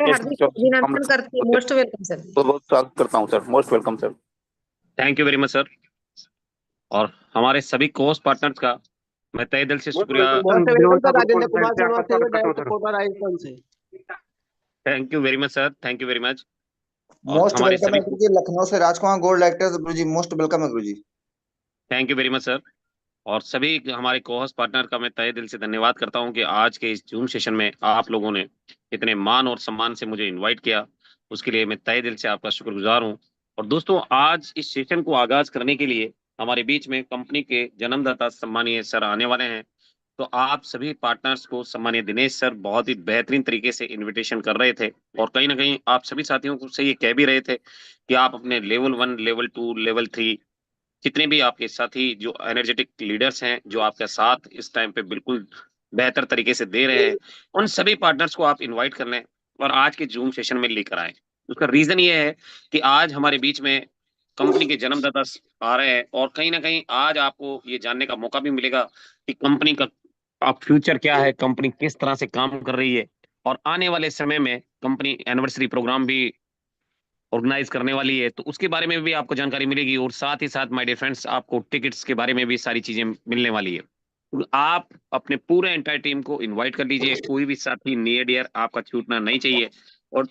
हार्दिक अभिनंदन करती हूँ। Most welcome sir. बहुत स्वागत करता हूँ sir, most welcome sir. Thank you very much sir. और हमारे सभी कोस्ट पार्टनर्स का मैं तहे दिल से शुक्रिया। Thank you very much sir, thank you very much. Most welcome है गुरुजी। लखनऊ से Rajkumar gold actors guruji, most welcome है guruji. Thank you very much sir. और सभी हमारे कोहोस्ट पार्टनर का मैं तहे दिल से धन्यवाद करता हूं कि आज के इस जूम सेशन में आप लोगों ने इतने मान और सम्मान से मुझे इनवाइट किया, उसके लिए मैं तहे दिल से आपका शुक्रगुजार हूं। और दोस्तों, आज इस सेशन को आगाज करने के लिए हमारे बीच में कंपनी के जन्मदाता सम्मानीय सर आने वाले हैं। तो आप सभी पार्टनर्स को सम्मानीय दिनेश सर बहुत ही बेहतरीन तरीके से इनविटेशन कर रहे थे, और कहीं ना कहीं आप सभी साथियों को से ये कह भी रहे थे कि आप अपने लेवल 1, लेवल 2, लेवल 3 जितने भी आपके साथी जो एनर्जेटिक लीडर्स हैं, जो आपका साथ इस टाइम पे बिल्कुल बेहतर तरीके से दे रहे हैं, उन सभी पार्टनर्स को आप इनवाइट कर लें और आज के जूम सेशन में लेकर आए। उसका रीजन ये है कि आज हमारे बीच में कंपनी के जन्मदाता आ रहे हैं, और कहीं ना कहीं आज आपको ये जानने का मौका भी मिलेगा कि कंपनी का अब फ्यूचर क्या है, कंपनी किस तरह से काम कर रही है, और आने वाले समय में कंपनी एनिवर्सरी प्रोग्राम भी ऑर्गेनाइज करने वाली है, तो उसके बारे में भी आपको जानकारी मिलेगी। और साथ ही साथ माय डियर फ्रेंड्स, आपको टिकट्स के बारे में भी सारी चीजें मिलने वाली है। तो आप अपने पूरे एंटायर टीम को इनवाइट कर लीजिए, कोई भी साथी नियर डियर आपका छूटना नहीं चाहिए। और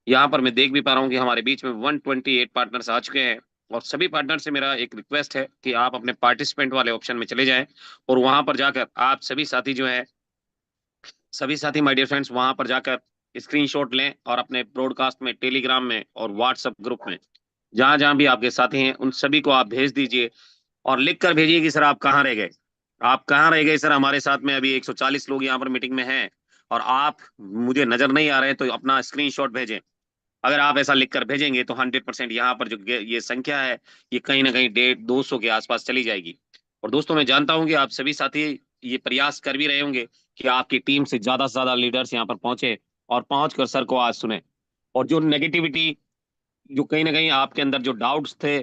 यहाँ पर मैं देख भी पा रहा हूँ कि हमारे बीच में 128 पार्टनर्स आ चुके हैं, और सभी पार्टनर से मेरा एक रिक्वेस्ट है कि आप अपने पार्टिसिपेंट वाले ऑप्शन में चले जाएं, और वहां पर जाकर आप सभी साथी जो है, सभी साथी माय डियर फ्रेंड्स, वहां पर जाकर स्क्रीनशॉट लें और अपने ब्रॉडकास्ट में, टेलीग्राम में और व्हाट्सएप ग्रुप में जहां जहां भी आपके साथी हैं उन सभी को आप भेज दीजिए, और लिख कर भेजिए कि सर आप कहाँ रह गए, आप कहाँ रह गए सर, हमारे साथ में अभी 140 लोग यहाँ पर मीटिंग में हैं और आप मुझे नजर नहीं आ रहे, तो अपना स्क्रीनशॉट भेजें। अगर आप ऐसा लिखकर भेजेंगे तो 100% यहाँ पर जो ये संख्या है, ये कहीं ना कहीं 150-200 के आसपास चली जाएगी। और दोस्तों, मैं जानता हूँ कि आप सभी साथी ये प्रयास कर भी रहे होंगे कि आपकी टीम से ज्यादा लीडर्स यहाँ पर पहुंचे और पहुंच कर सर को आज सुने, और जो नेगेटिविटी, जो कहीं ना कहीं आपके अंदर जो डाउट्स थे,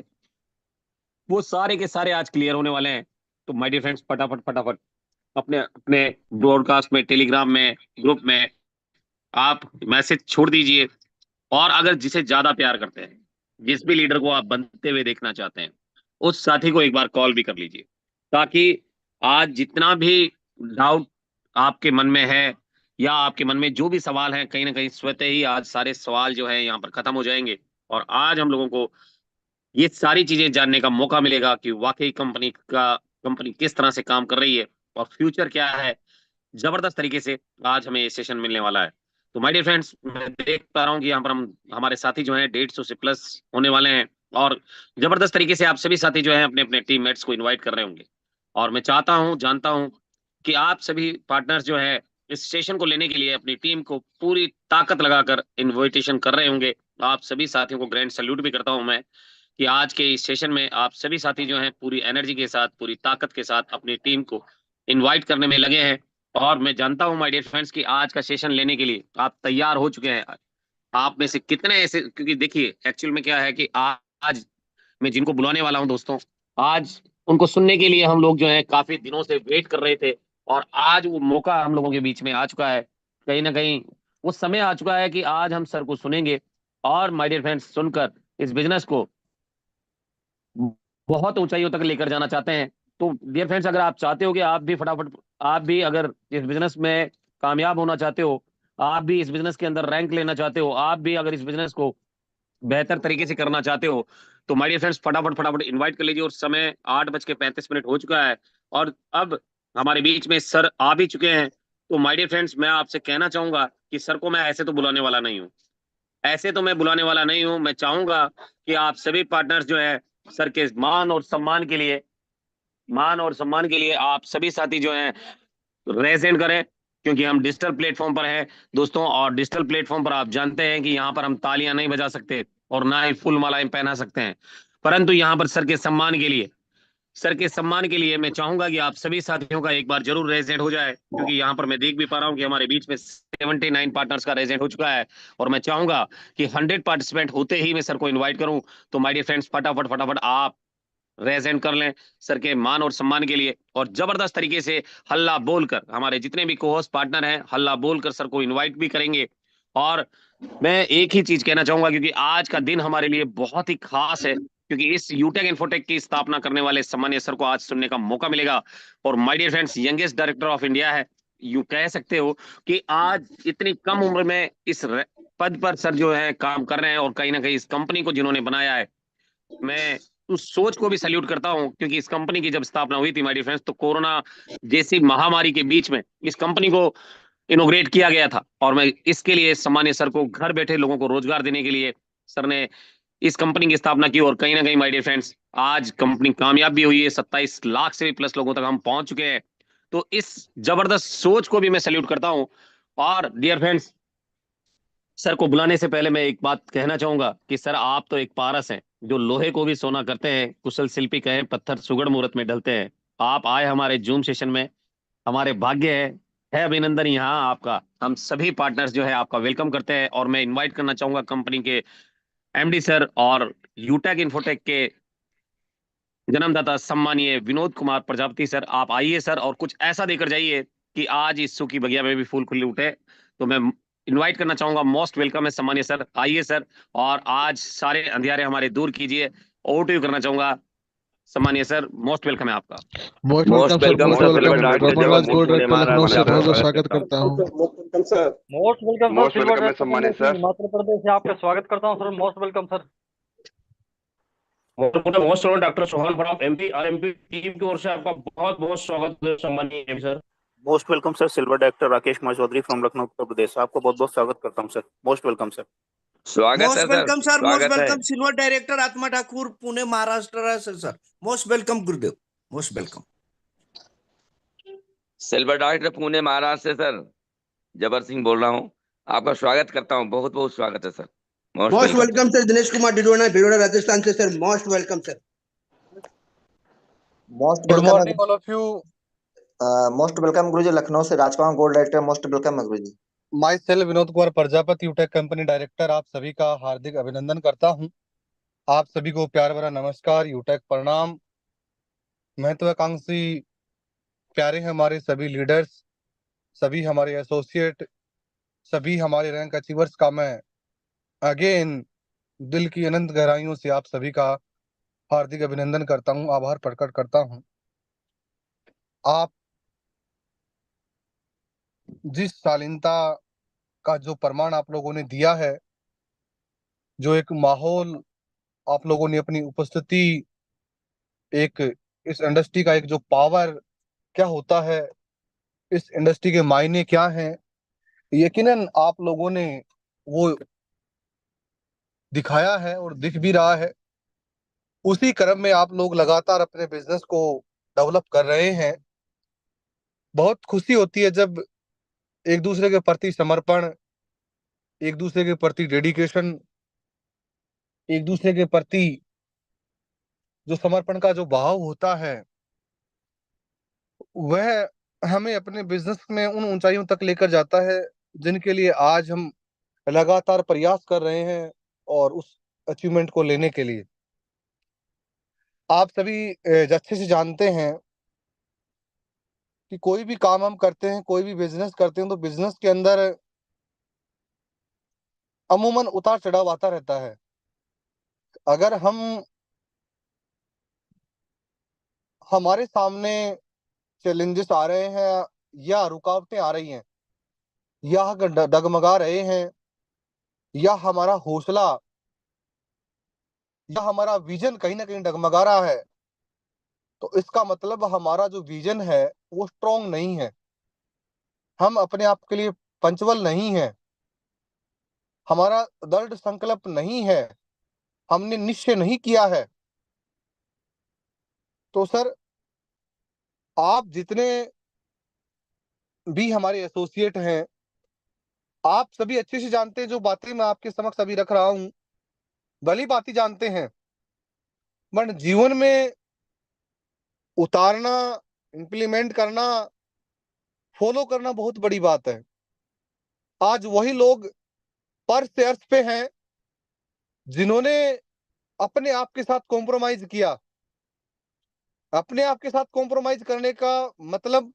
वो सारे के सारे आज क्लियर होने वाले हैं। तो माय डियर फ्रेंड्स, फटाफट फटाफट अपने अपने ब्रॉडकास्ट में, टेलीग्राम में, ग्रुप में आप मैसेज छोड़ दीजिए। और अगर जिसे ज्यादा प्यार करते हैं, जिस भी लीडर को आप बनते हुए देखना चाहते हैं, उस साथी को एक बार कॉल भी कर लीजिए, ताकि आज जितना भी डाउट आपके मन में है या आपके मन में जो भी सवाल है, कहीं ना कहीं स्वतः ही आज सारे सवाल जो है यहाँ पर खत्म हो जाएंगे, और आज हम लोगों को ये सारी चीजें जानने का मौका मिलेगा कि वाकई कंपनी किस तरह से काम कर रही है और फ्यूचर क्या है। जबरदस्त तरीके से आज हमें ये सेशन मिलने वाला है। तो माय डियर फ्रेंड्स, मैं देख पा रहा हूँ कि यहाँ पर हम हमारे साथी जो हैं 150 से प्लस होने वाले हैं, और जबरदस्त तरीके से आप सभी साथी जो हैं अपने अपने टीममेट्स को इनवाइट कर रहे होंगे। और मैं चाहता हूँ, जानता हूँ कि आप सभी पार्टनर्स जो है इस सेशन को लेने के लिए अपनी टीम को पूरी ताकत लगाकर इन्विटेशन कर रहे होंगे। आप सभी साथियों को ग्रैंड सैल्यूट भी करता हूं मैं कि आज के इस सेशन में आप सभी साथी जो हैं पूरी एनर्जी के साथ, पूरी ताकत के साथ अपनी टीम को इनवाइट करने में लगे हैं। और मैं जानता हूं माय डियर फ्रेंड्स कि आज का सेशन लेने के लिए आप तैयार हो चुके हैं। आप में से कितने ऐसे, क्योंकि देखिए एक्चुअल में क्या है कि आज मैं जिनको बुलाने वाला हूं दोस्तों, आज उनको सुनने के लिए हम लोग जो है काफी दिनों से वेट कर रहे थे, और आज वो मौका हम लोगों के बीच में आ चुका है। कहीं ना कहीं वो समय आ चुका है कि आज हम सर को सुनेंगे, और माय डियर फ्रेंड्स, सुनकर इस बिजनेस को बहुत ऊंचाइयों तक लेकर जाना चाहते हैं। तो डियर फ्रेंड्स, अगर आप चाहते हो कि आप भी फटाफट, आप भी अगर इस बिजनेस में कामयाब होना चाहते हो, आप भी इस बिजनेस के अंदर रैंक लेना चाहते हो, आप भी अगर इस बिजनेस को बेहतर तरीके से करना चाहते हो, तो माय डियर फ्रेंड्स फटाफट फटाफट इनवाइट कर लीजिए। और समय 8:35 हो चुका है, और अब हमारे बीच में सर आ भी चुके हैं। तो माय डियर फ्रेंड्स, मैं आपसे कहना चाहूंगा कि सर को मैं ऐसे तो बुलाने वाला नहीं हूँ, ऐसे तो मैं बुलाने वाला नहीं हूँ। मैं चाहूंगा कि आप सभी पार्टनर्स जो है सर के मान और सम्मान के लिए आप सभी साथी जो हैं रेज हैंड करें, क्योंकि हम डिजिटल प्लेटफॉर्म पर हैं दोस्तों, और डिजिटल प्लेटफॉर्म पर आप जानते हैं कि यहाँ पर हम तालियां नहीं बजा सकते और ना ही फुल मालाएं पहना सकते हैं, परंतु यहाँ पर सर के सम्मान के लिए मैं चाहूंगा कि आप सभी साथियों का एक बार जरूर रेजिडेंट हो जाए, क्योंकि यहाँ पर मैं देख भी पा रहा हूँ कि हमारे बीच में 79 पार्टनर्स का रेजिडेंट हो चुका है, और मैं चाहूंगा कि 100 पार्टिसिपेंट होते ही मैं सर को इन्वाइट करूं। तो माय डियर फ्रेंड्स, फटाफट फटाफट आप रेजिडेंट कर लें सर के मान और सम्मान के लिए, और जबरदस्त तरीके से हल्ला बोलकर हमारे जितने भी कोहोस्ट पार्टनर हैं हल्ला बोलकर सर को इन्वाइट भी करेंगे। और मैं एक ही चीज कहना चाहूंगा, क्योंकि आज का दिन हमारे लिए बहुत ही खास है, क्योंकि इस यूटेक इन्फोटेक की स्थापना करने वाले सम्मानीय सर को आज सुनने का मौका मिलेगा। और my dear friends, youngest director of India है, यूं कह सकते हो कि आज इतनी कम उम्र में पद पर सर जो है काम कर रहे हैं, और कहीं ना कहीं इस कंपनी को जिन्होंने बनाया है, मैं उस सोच को भी सल्यूट करता हूं। क्योंकि इस कंपनी की जब स्थापना हुई थी माय डियर फ्रेंड्स, तो कोरोना जैसी महामारी के बीच में इस कंपनी को इनोग्रेट किया गया था। और मैं इसके लिए सम्मानीय सर को, घर बैठे लोगों को रोजगार देने के लिए सर ने इस कंपनी की स्थापना की। और कहीं ना कहीं माय डियर फ्रेंड्स, आज कंपनी कामयाब भी हुई है, 27 लाख से भी प्लस लोगों तक हम पहुंच चुके हैं। तो इस जबरदस्त सोच को भी मैं सल्यूट करता हूं। और डियर फ्रेंड्स, सर को बुलाने से पहले मैं एक बात कहना चाहूंगा कि सर, आप तो एक पारस हैं जो लोहे को भी सोना करते हैं, कुशल शिल्पी कहें, पत्थर सुगढ़ मुहूर्त में ढलते हैं। आप आए हमारे जूम सेशन में, हमारे भाग्य है अभिनंदन यहाँ आपका। हम सभी पार्टनर्स जो है आपका वेलकम करते हैं। और मैं इनवाइट करना चाहूंगा कंपनी के एमडी सर और यूटेक इन्फोटेक के जन्मदाता सम्मानीय विनोद कुमार प्रजापति सर। आप आइए सर, और कुछ ऐसा देकर जाइए कि आज इस सूखी बगिया में भी फूल खिल उठे। तो मैं इनवाइट करना चाहूंगा, मोस्ट वेलकम है सम्मानीय सर, आइए सर। और आज सारे अंधियारे हमारे दूर कीजिए। ओवर टू यू करना चाहूंगा सम्मानीय सर, मोस्ट वेलकम है आपका। Most welcome most sir, welcome most sir, welcome. Silver director Raman जवाब राज गोल्ड मुझे डायरेक्टर महाराज लखनऊ से बनाते बहुत बहुत हैं। स्वागत करता हूँ। Most welcome sir, most silver welcome है डायरेक्टर सम्मानित सर। हिमाचल प्रदेश से आपका स्वागत करता हूं sir. Most welcome sir. Most honour doctor Sohan from MP और एमपी टीम की ओर से आपका बहुत बहुत स्वागत है सम्मानीय MP sir. Most welcome sir, silver director Rakesh Kumar Chaudhary from Lucknow Uttar Pradesh. आपको बहुत बहुत स्वागत करता हूं सर। Most welcome sir. स्वागत है most sir, welcome sir, most स्वागत है। वेलकम सिल्वर डायरेक्टर आत्मा ठाकुर, पुणे महाराष्ट्र से सर। मोस्ट वेलकम गुरुदेव, most welcome. Silver director Pune Maharashtra से सर, जबर सिंह बोल रहा हूँ। आपका स्वागत करता हूँ, बहुत बहुत स्वागत है sir. Most welcome sir, Dinesh Kumar Didona, Bhiloda Rajasthan से sir. Most welcome sir. Most good welcome morning all of you. Most welcome guruji, Lucknow से Rajkumar gold director. Most welcome है guruji. Myself Vinod Kumar Prajapati, Utech company director. आप सभी का हार्दिक अभिनंदन करता हूं। आप सभी को प्यार भरा नमस्कार, यूटेक प्रणाम। महत्वाकांक्षी प्यारे हैं हमारे सभी लीडर्स, सभी हमारे एसोसिएट, सभी हमारे रैंक अचीवर्स का मैं अगेन दिल की अनंत गहराइयों से आप सभी का हार्दिक अभिनंदन करता हूं, आभार प्रकट करता हूं। आप जिस शालीनता का जो प्रमाण आप लोगों ने दिया है, जो एक माहौल आप लोगों ने अपनी उपस्थिति, एक इस इंडस्ट्री का एक जो पावर क्या होता है, इस इंडस्ट्री के मायने क्या हैं, यकीनन आप लोगों ने वो दिखाया है और दिख भी रहा है। उसी क्रम में आप लोग लगातार अपने बिजनेस को डेवलप कर रहे हैं। बहुत खुशी होती है जब एक दूसरे के प्रति समर्पण, एक दूसरे के प्रति डेडिकेशन, एक दूसरे के प्रति जो समर्पण का जो भाव होता है, वह हमें अपने बिजनेस में उन ऊंचाइयों तक लेकर जाता है जिनके लिए आज हम लगातार प्रयास कर रहे हैं और उस अचीवमेंट को लेने के लिए। आप सभी अच्छे से जानते हैं कि कोई भी काम हम करते हैं, कोई भी बिजनेस करते हैं, तो बिजनेस के अंदर अमूमन उतार चढ़ाव आता रहता है। अगर हमारे सामने चैलेंजेस आ रहे हैं या रुकावटें आ रही हैं या डगमगा रहे हैं या हमारा हौसला या हमारा विजन कहीं ना कहीं डगमगा रहा है, तो इसका मतलब हमारा जो विजन है वो स्ट्रांग नहीं है, हम अपने आप के लिए पंचबल नहीं है, हमारा दृढ़ संकल्प नहीं है, हमने निश्चय नहीं किया है। तो सर, आप जितने भी हमारे एसोसिएट हैं, आप सभी अच्छे से जानते हैं जो बातें मैं आपके समक्ष अभी रख रहा हूं, भली बातें जानते हैं, बट जीवन में उतारना, इंप्लीमेंट करना, फॉलो करना बहुत बड़ी बात है। आज वही लोग पर से अर्थ पे हैं जिन्होंने अपने आप के साथ कॉम्प्रोमाइज किया। अपने आप के साथ कॉम्प्रोमाइज करने का मतलब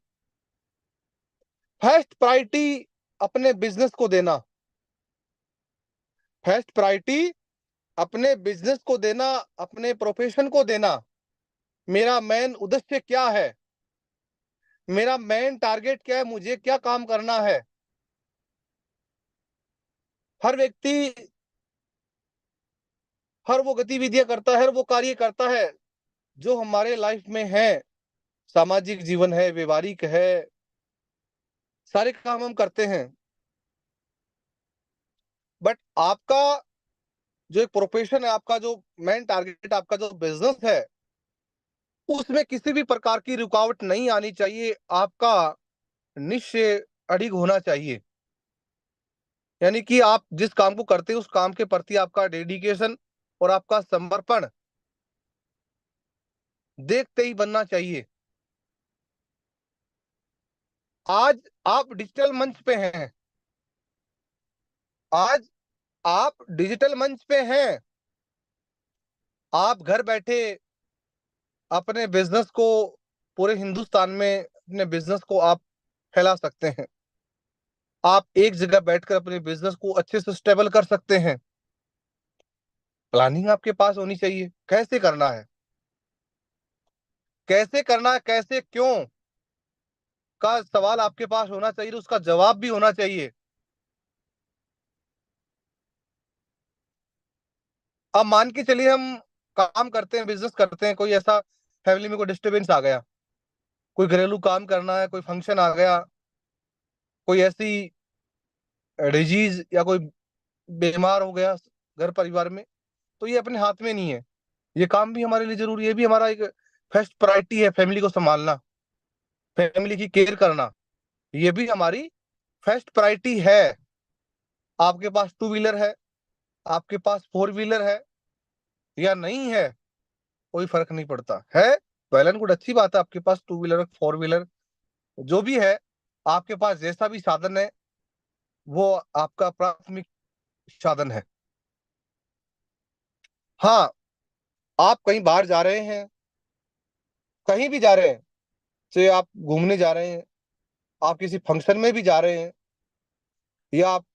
फर्स्ट प्रायोरिटी अपने बिजनेस को देना, फर्स्ट प्रायोरिटी अपने बिजनेस को देना, अपने प्रोफेशन को देना। मेरा मेन उद्देश्य क्या है, मेरा मेन टारगेट क्या है, मुझे क्या काम करना है। हर व्यक्ति हर वो गतिविधियां करता है, हर वो कार्य करता है जो हमारे लाइफ में है, सामाजिक जीवन है, व्यवहारिक है, सारे काम हम करते हैं। बट आपका जो एक प्रोफेशन है, आपका जो मेन टारगेट, आपका जो बिजनेस है, उसमें किसी भी प्रकार की रुकावट नहीं आनी चाहिए। आपका निश्चय अडिग होना चाहिए, यानी कि आप जिस काम को करते हैं उस काम के प्रति आपका डेडिकेशन और आपका समर्पण देखते ही बनना चाहिए। आज आप डिजिटल मंच पे हैं, आज आप डिजिटल मंच पे हैं, आप घर बैठे अपने बिजनेस को पूरे हिंदुस्तान में, अपने बिजनेस को आप फैला सकते हैं। आप एक जगह बैठकर अपने बिजनेस को अच्छे से स्टेबल कर सकते हैं। प्लानिंग आपके पास होनी चाहिए, कैसे करना है, कैसे करना है, कैसे क्यों का सवाल आपके पास होना चाहिए, उसका जवाब भी होना चाहिए। अब मान के चलिए हम काम करते हैं, बिजनेस करते हैं, कोई ऐसा फैमिली में कोई डिस्टरबेंस आ गया, कोई घरेलू काम करना है, कोई फंक्शन आ गया, कोई ऐसी डिजीज या कोई बीमार हो गया घर परिवार में, तो ये अपने हाथ में नहीं है। ये काम भी हमारे लिए जरूरी है, ये भी हमारा एक फर्स्ट प्रायोरिटी है। फैमिली को संभालना, फैमिली की केयर करना, ये भी हमारी फर्स्ट प्रायोरिटी है। आपके पास टू व्हीलर है, आपके पास फोर व्हीलर है या नहीं है, कोई फर्क नहीं पड़ता है। वेल एंड गुड, अच्छी बात है, आपके पास टू व्हीलर, फोर व्हीलर जो भी है, आपके पास जैसा भी साधन है वो आपका प्राथमिक साधन है। हाँ, आप कहीं बाहर जा रहे हैं, कहीं भी जा रहे हैं, चाहे आप घूमने जा रहे हैं, आप किसी फंक्शन में भी जा रहे हैं, या आप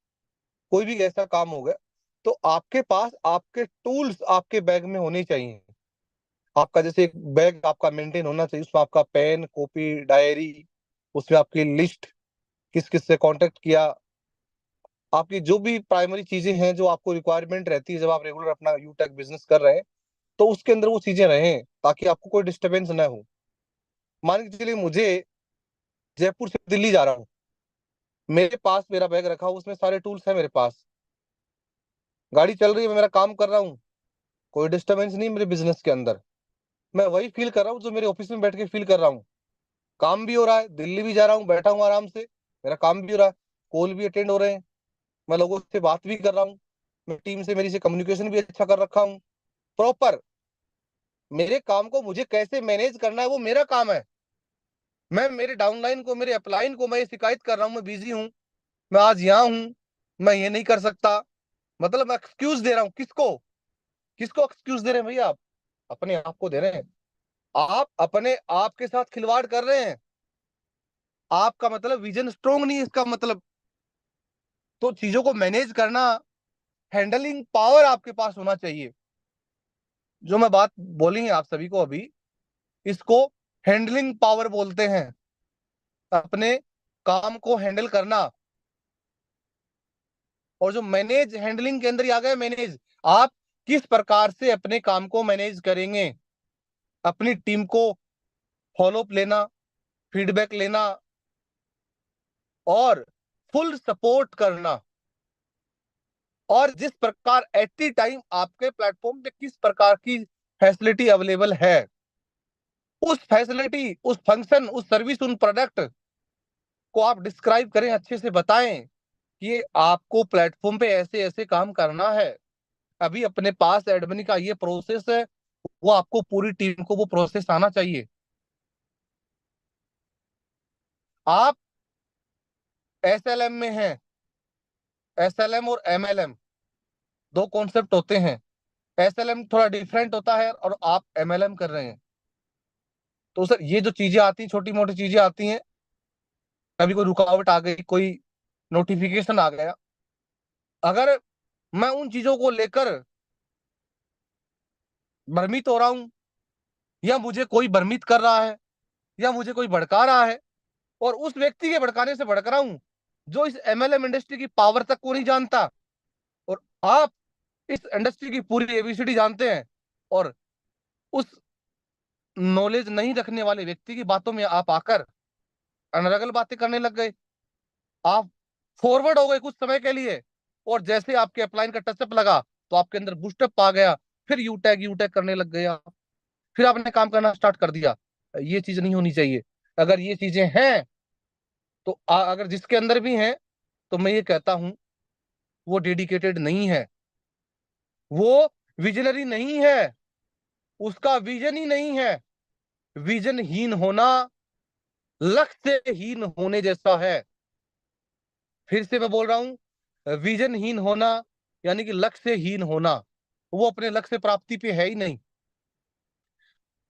कोई भी ऐसा काम हो गया, तो आपके पास आपके टूल्स आपके बैग में होने चाहिए। आपका जैसे एक बैग आपका मेंटेन होना चाहिए, उसमें आपका पेन, कॉपी, डायरी, उसमें आपकी लिस्ट, किस किस से कांटेक्ट किया, आपकी जो भी प्राइमरी चीजें हैं जो आपको रिक्वायरमेंट रहती है जब आप रेगुलर अपना यूटेक बिजनेस कर रहे हैं, तो उसके अंदर वो चीजें रहें ताकि आपको कोई डिस्टरबेंस ना हो। मान के चलिए मुझे जयपुर से दिल्ली जा रहा हूँ, मेरे पास मेरा बैग रखा हुआ, उसमें सारे टूल्स हैं मेरे पास, गाड़ी चल रही है, मैं मेरा काम कर रहा हूँ, कोई डिस्टरबेंस नहीं मेरे बिजनेस के अंदर। मैं वही फील कर रहा हूँ जो मेरे ऑफिस में बैठ के फील कर रहा हूँ। काम भी हो रहा है, दिल्ली भी जा रहा हूँ, बैठा हूँ आराम से, मेरा काम भी हो रहा है, कॉल भी अटेंड हो रहे हैं, मैं लोगों से बात भी कर रहा हूँ, मैं टीम से मेरी से कम्युनिकेशन भी अच्छा कर रखा हूँ प्रॉपर। मेरे काम को मुझे कैसे मैनेज करना है वो मेरा काम है। मैं मेरे डाउनलाइन को, मेरे अपलाइन को मैं ये शिकायत कर रहा हूँ, मैं बिजी हूँ, मैं आज यहाँ हूँ, मैं ये नहीं कर सकता, मतलब मैं एक्सक्यूज दे रहा हूँ। किसको, किसको एक्सक्यूज दे रहे हैं भैया? आप अपने आप को दे रहे हैं। आप अपने आप के साथ खिलवाड़ कर रहे हैं। आपका मतलब विजन स्ट्रोंग नहीं है इसका मतलब। तो चीजों को मैनेज करना, हैंडलिंग पावर आपके पास होना चाहिए। जो मैं बात बोली है आप सभी को अभी, इसको हैंडलिंग पावर बोलते हैं, अपने काम को हैंडल करना। और जो मैनेज, हैंडलिंग के अंदर ही आ गया मैनेज। आप किस प्रकार से अपने काम को मैनेज करेंगे, अपनी टीम को फॉलो अप लेना, फीडबैक लेना और फुल सपोर्ट करना। और जिस प्रकार एट द टाइम आपके प्लेटफॉर्म पे किस प्रकार की फैसिलिटी अवेलेबल है, उस फैसिलिटी, उस फंक्शन, उस सर्विस, उन प्रोडक्ट को आप डिस्क्राइब करें, अच्छे से बताएं कि आपको प्लेटफॉर्म पे ऐसे ऐसे काम करना है, अभी अपने पास एडमिन का ये प्रोसेस है, वो आपको पूरी टीम को वो प्रोसेस आना चाहिए। आप एसएलएम में हैं, एसएलएम और एमएलएम दो कॉन्सेप्ट होते हैं। एसएलएम थोड़ा डिफरेंट होता है और आप एमएलएम कर रहे हैं। तो सर ये जो चीजें आती हैं, छोटी मोटी चीजें आती हैं, कभी कोई रुकावट आ गई, कोई नोटिफिकेशन आ गया, अगर मैं उन चीजों को लेकर भ्रमित हो रहा हूं, या मुझे कोई भ्रमित कर रहा है, या मुझे कोई भड़का रहा है, और उस व्यक्ति के भड़काने से भड़क रहा हूं जो इस एमएलएम इंडस्ट्री की पावर तक को नहीं जानता। और आप इस इंडस्ट्री की पूरी एबीसीडी जानते हैं, और उस नॉलेज नहीं रखने वाले व्यक्ति की बातों में आप आकर अनर्गल बातें करने लग गए। आप फॉरवर्ड हो गए कुछ समय के लिए, और जैसे आपके अपलाइन का टचअप लगा तो आपके अंदर बूस्टअप आ गया, फिर यूटैग करने लग गया, फिर आपने काम करना स्टार्ट कर दिया। ये चीज नहीं होनी चाहिए। अगर ये चीजें हैं तो अगर जिसके अंदर भी हैं तो मैं ये कहता हूं वो डेडिकेटेड नहीं है, वो विजनरी नहीं है, उसका विजन ही नहीं है। विजनहीन होना लक्ष्य से हीन होने जैसा है। फिर से मैं बोल रहा हूं, विजनहीन होना यानी कि लक्ष्य से हीन होना। वो अपने लक्ष्य प्राप्ति पे है ही नहीं।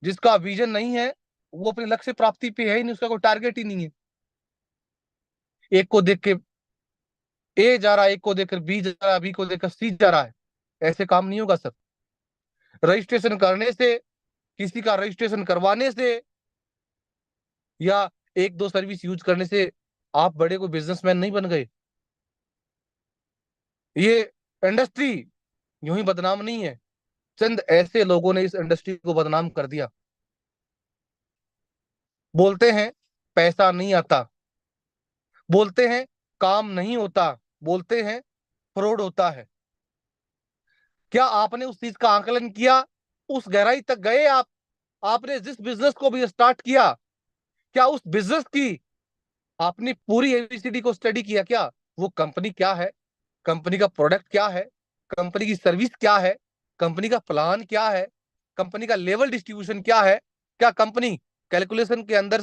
जिसका विजन नहीं है वो अपने लक्ष्य प्राप्ति पे है ही नहीं, उसका कोई टारगेट ही नहीं है। एक को देख के ए जा रहा है, एक को देखकर बी जा रहा है, बी को देखकर सी जा रहा है, ऐसे काम नहीं होगा सर। रजिस्ट्रेशन करने से, किसी का रजिस्ट्रेशन करवाने से, या एक दो सर्विस यूज करने से आप बड़े कोई बिजनेसमैन नहीं बन गए। ये इंडस्ट्री यूं ही बदनाम नहीं है, चंद ऐसे लोगों ने इस इंडस्ट्री को बदनाम कर दिया। बोलते हैं पैसा नहीं आता, बोलते हैं काम नहीं होता, बोलते हैं फ्रॉड होता है। क्या आपने उस चीज का आकलन किया? उस गहराई तक गए आप? आपने जिस बिजनेस को भी स्टार्ट किया, क्या उस बिजनेस की आपने पूरी एबीसीडी को स्टडी किया? क्या वो कंपनी क्या है, कंपनी का प्रोडक्ट क्या है, कंपनी की सर्विस क्या है, कंपनी का प्लान क्या है, कंपनी का लेवल डिस्ट्रीब्यूशन क्या है? क्या कंपनी कैलकुलेशन के अंदर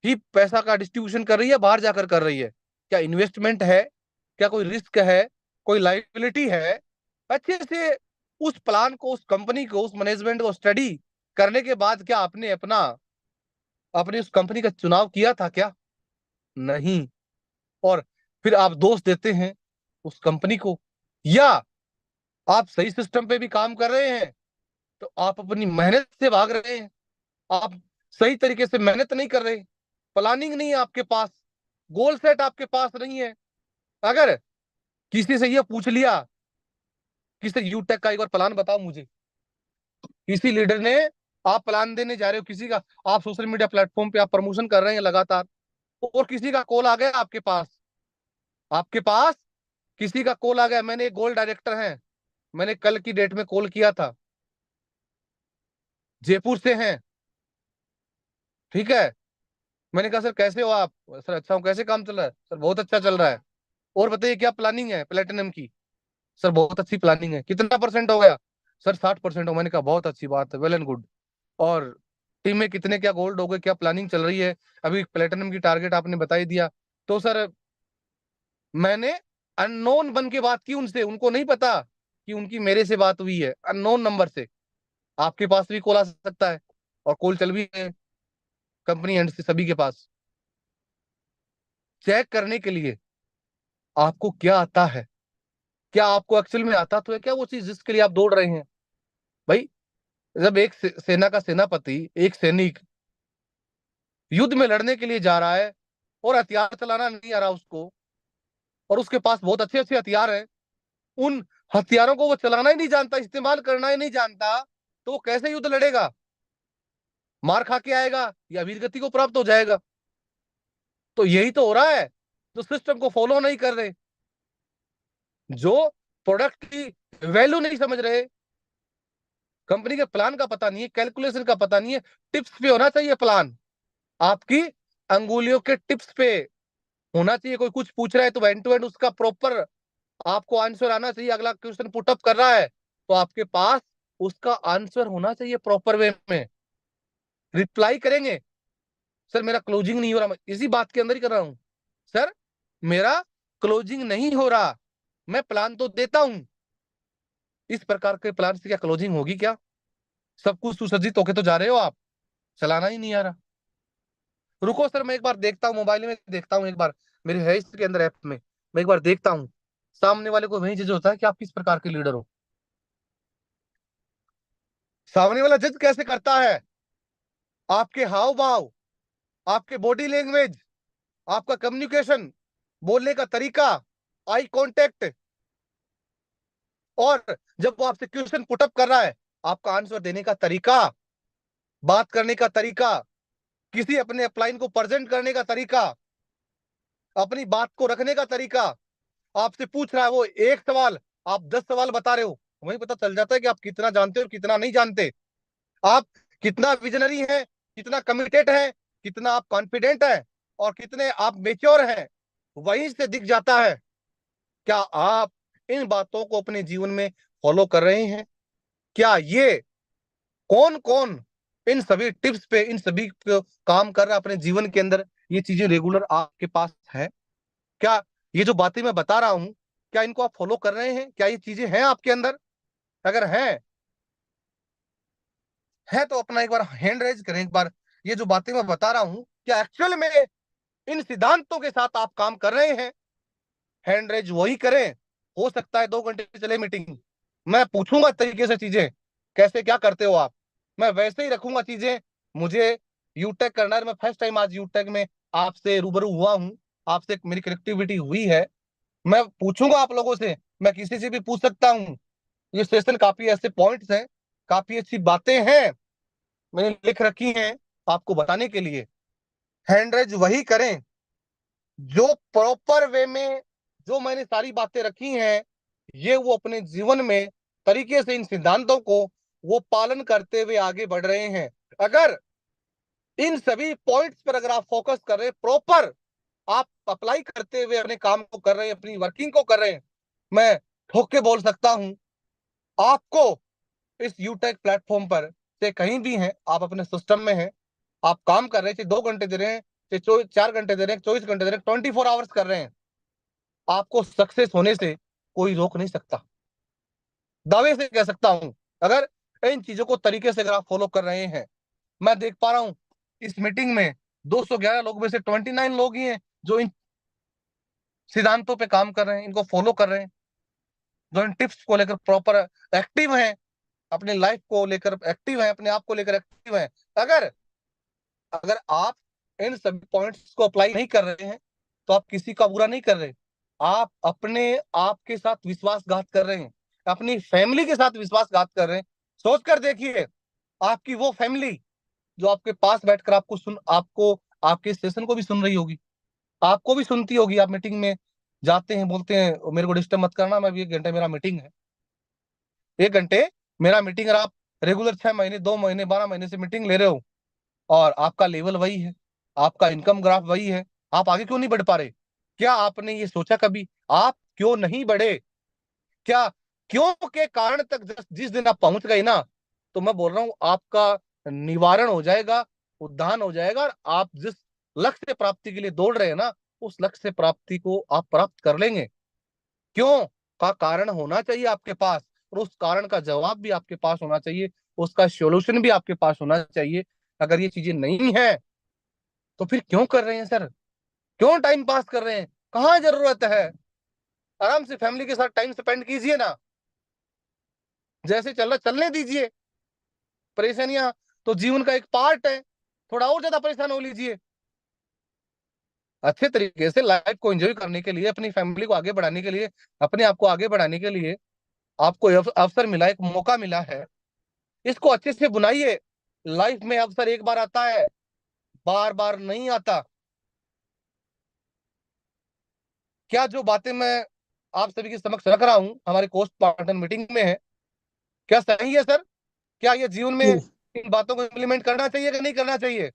ही पैसा का डिस्ट्रीब्यूशन कर रही है, बाहर जाकर कर रही है? क्या इन्वेस्टमेंट है, क्या कोई रिस्क है, कोई लाइबिलिटी है? अच्छे से उस प्लान को, उस कंपनी को, उस मैनेजमेंट को स्टडी करने के बाद क्या आपने अपनी उस कंपनी का चुनाव किया था क्या? नहीं। और फिर आप दोष देते हैं उस कंपनी को, या आप सही सिस्टम पे भी काम कर रहे हैं तो आप अपनी मेहनत से भाग रहे हैं, आप सही तरीके से मेहनत नहीं कर रहे, प्लानिंग नहीं है आपके पास, गोल सेट आपके पास नहीं है। अगर किसी से ये पूछ लिया, किसी यूटेक का एक बार प्लान बताओ मुझे, किसी लीडर ने, आप प्लान देने जा रहे हो किसी का, आप सोशल मीडिया प्लेटफॉर्म पे आप प्रमोशन कर रहे हैं लगातार, और किसी का कॉल आ गया आपके पास किसी का कॉल आ गया, मैंने एक गोल्ड डायरेक्टर हैं, मैंने कल की डेट में कॉल किया था, जयपुर से हैं, ठीक है। मैंने कहा सर कैसे हो आप? सर अच्छा हूँ, कैसे काम चल रहा है? सर बहुत अच्छा चल रहा है। और बताइए क्या प्लानिंग है प्लेटिनम की? सर बहुत अच्छी प्लानिंग है। कितना परसेंट हो गया? सर 60% हो। मैंने कहा बहुत अच्छी बात है, वेल एंड गुड। और टीम में कितने क्या गोल्ड हो गए, क्या प्लानिंग चल रही है? अभी प्लेटिनम की टारगेट आपने बता ही दिया। तो सर मैंने अननोन बन के बात की उनसे, उनको नहीं पता कि उनकी मेरे से बात हुई है, अननोन नंबर से। आपके पास भी कॉल आ सकता है, और कॉल चल भी है कंपनी एंड से सभी के पास। चेक करने के लिए आपको क्या आता है, क्या आपको एक्चुअल में आता तो है क्या वो चीज जिसके लिए आप दौड़ रहे हैं? भाई जब एक सेना का सेनापति, एक सैनिक युद्ध में लड़ने के लिए जा रहा है और हथियार चलाना नहीं आ रहा उसको, और उसके पास बहुत अच्छे अच्छे हथियार हैं, उन हथियारों को वो चलाना ही नहीं जानता, इस्तेमाल करना ही नहीं जानता, तो वो कैसे युद्ध लड़ेगा? मार खा के आएगा या वीरगति को प्राप्त हो जाएगा? तो यही तो हो रहा है, जो सिस्टम को फॉलो नहीं कर रहे, जो प्रोडक्ट की वैल्यू नहीं समझ रहे, कंपनी के प्लान का पता नहीं है, कैलकुलेशन का पता नहीं है। टिप्स पे होना चाहिए प्लान, आपकी अंगुलियों के टिप्स पे होना चाहिए। कोई कुछ पूछ रहा है तो एंड टू एंड उसका प्रॉपर आपको आंसर आना चाहिए। अगला क्वेश्चन पुटअप कर रहा है तो आपके पास उसका आंसर होना चाहिए प्रॉपर वे में। रिप्लाई करेंगे, सर मेरा क्लोजिंग नहीं हो रहा, मैं इसी बात के अंदर ही कर रहा हूं, सर मेरा क्लोजिंग नहीं हो रहा, मैं प्लान तो देता हूं, इस प्रकार के प्लान से क्या क्लोजिंग होगी क्या? सब कुछ सुसज्जित होके तो जा रहे हो आप, चलाना ही नहीं आ रहा। रुको सर मैं एक बार देखता हूँ, मोबाइल में देखता हूँ एक बार, मेरे है इसके अंदर ऐप में, मैं एक बार देखता हूँ सामने वाले को वही जज होता है कि आप किस प्रकार के लीडर हो। सामने वाला जज कैसे करता है? आपके हाव भाव, आपके बॉडी लैंग्वेज, आपका कम्युनिकेशन, बोलने का तरीका, आई कांटेक्ट, और जब वो आपसे क्वेश्चन पुटअप कर रहा है, आपका आंसर देने का तरीका, बात करने का तरीका, किसी अपने अपलाइन को प्रेजेंट करने का तरीका, अपनी बात को रखने का तरीका। आपसे पूछ रहा है वो एक सवाल, आप 10 सवाल बता रहे हो, वही पता चल जाता है कि आप कितना जानते हो, कितना नहीं जानते, आप कितना विजनरी है, कितना कमिटेड है, कितना आप कॉन्फिडेंट है, और कितने आप मेच्योर हैं। वहीं से दिख जाता है क्या आप इन बातों को अपने जीवन में फॉलो कर रहे हैं। क्या ये कौन कौन इन सभी टिप्स पे, इन सभी पे काम कर रहा है अपने जीवन के अंदर, ये चीजें रेगुलर आपके पास है क्या? ये जो बातें मैं बता रहा हूं, क्या इनको आप फॉलो कर रहे हैं? क्या ये चीजें हैं आपके अंदर? अगर है तो अपना एक बार हैंड रेज करें। एक बार ये जो बातें मैं बता रहा हूं, क्या एक्चुअल में इन सिद्धांतों के साथ आप काम कर रहे हैं? हैंड रेज वही करें। हो सकता है 2 घंटे चले मीटिंग, मैं पूछूंगा तरीके से चीजें, कैसे क्या करते हो आप, मैं वैसे ही रखूंगा चीजें। मुझे यूटेक करना है, मैं फर्स्ट टाइम आज यूटेक में आपसे रूबरू हुआ हूं, आपसे मेरी कनेक्टिविटी हुई है। मैं पूछूंगा आप लोगों से, मैं किसी से भी पूछ सकता हूं। ये सेशन काफी ऐसे पॉइंट्स हैं, काफी अच्छी बातें हैं मैंने लिख रखी हैं आपको बताने के लिए। हैंड रेज वही करें जो प्रॉपर वे में, जो मैंने सारी बातें रखी हैं, ये वो अपने जीवन में तरीके से इन सिद्धांतों को वो पालन करते हुए आगे बढ़ रहे हैं। अगर इन सभी पॉइंट्स पर अगर आप फोकस कर रहे हैं, प्रॉपर आप अप्लाई करते हुए अपने काम को कर रहे हैं, अपनी वर्किंग को कर रहे हैं, मैं ठोक के बोल सकता हूं आपको इस यूटेक प्लेटफॉर्म पर से कहीं भी हैं, आप अपने सिस्टम में हैं, आप काम कर रहे हैं, चाहे 2 घंटे दे रहे हैं, चाहे 4 घंटे दे रहे हैं, 24 घंटे दे रहे हैं, 24 आवर्स कर रहे हैं, आपको सक्सेस होने से कोई रोक नहीं सकता। दावे से कह सकता हूं, अगर इन चीजों को तरीके से अगर आप फॉलो कर रहे हैं। मैं देख पा रहा हूं इस मीटिंग में 211 लोग में से 29 लोग ही हैं जो इन सिद्धांतों पे काम कर रहे हैं, इनको फॉलो कर रहे हैं, जो इन टिप्स को लेकर प्रॉपर एक्टिव हैं, अपने लाइफ को लेकर एक्टिव हैं, अपने आप को लेकर एक्टिव हैं। अगर अगर आप इन सभी पॉइंट्स को अप्लाई नहीं कर रहे हैं तो आप किसी का बुरा नहीं कर रहे, आप अपने आप के साथ विश्वासघात कर रहे हैं, अपनी फैमिली के साथ विश्वासघात कर रहे हैं। सोच कर देखिए, आपकी वो फैमिली जो आपके पास बैठकर आपको आपके सेशन को भी सुन रही होगी, आपको भी सुनती होगी। आप मीटिंग में जाते हैं, बोलते हैं मेरे को डिस्टर्ब मत करना, मैं भी 1 घंटे मेरा मीटिंग है, 1 घंटे मेरा मीटिंग। अगर आप रेगुलर 6 महीने, 2 महीने, 12 महीने से मीटिंग ले रहे हो और आपका लेवल वही है, आपका इनकम ग्राफ वही है, आप आगे क्यों नहीं बढ़ पा रहे? क्या आपने ये सोचा कभी आप क्यों नहीं बढ़े? क्या क्यों के कारण तक जिस दिन आप पहुंच गए ना, तो मैं बोल रहा हूं आपका निवारण हो जाएगा, उद्धान हो जाएगा, और आप जिस लक्ष्य प्राप्ति के लिए दौड़ रहे हैं ना, उस लक्ष्य प्राप्ति को आप प्राप्त कर लेंगे। क्यों का कारण होना चाहिए आपके पास, और उस कारण का जवाब भी आपके पास होना चाहिए, उसका सॉल्यूशन भी आपके पास होना चाहिए। अगर ये चीजें नहीं है तो फिर क्यों कर रहे हैं सर? क्यों टाइम पास कर रहे हैं? कहाँ जरूरत है? आराम से फैमिली के साथ टाइम स्पेंड कीजिए ना, जैसे चल रहा चलने दीजिए। परेशानियां तो जीवन का एक पार्ट है, थोड़ा और ज्यादा परेशान हो लीजिए। अच्छे तरीके से लाइफ को एंजॉय करने के लिए, अपनी फैमिली को आगे बढ़ाने के लिए, अपने आप को आगे बढ़ाने के लिए आपको अवसर मिला, एक मौका मिला है, इसको अच्छे से बुनाइए। लाइफ में अवसर एक बार आता है, बार बार नहीं आता। क्या जो बातें मैं आप सभी के समक्ष रख रहा हूं हमारे कोस्ट पार्टनर मीटिंग में है, क्या सही है सर? क्या ये जीवन में इन बातों को इम्प्लीमेंट करना चाहिए कि नहीं करना चाहिए?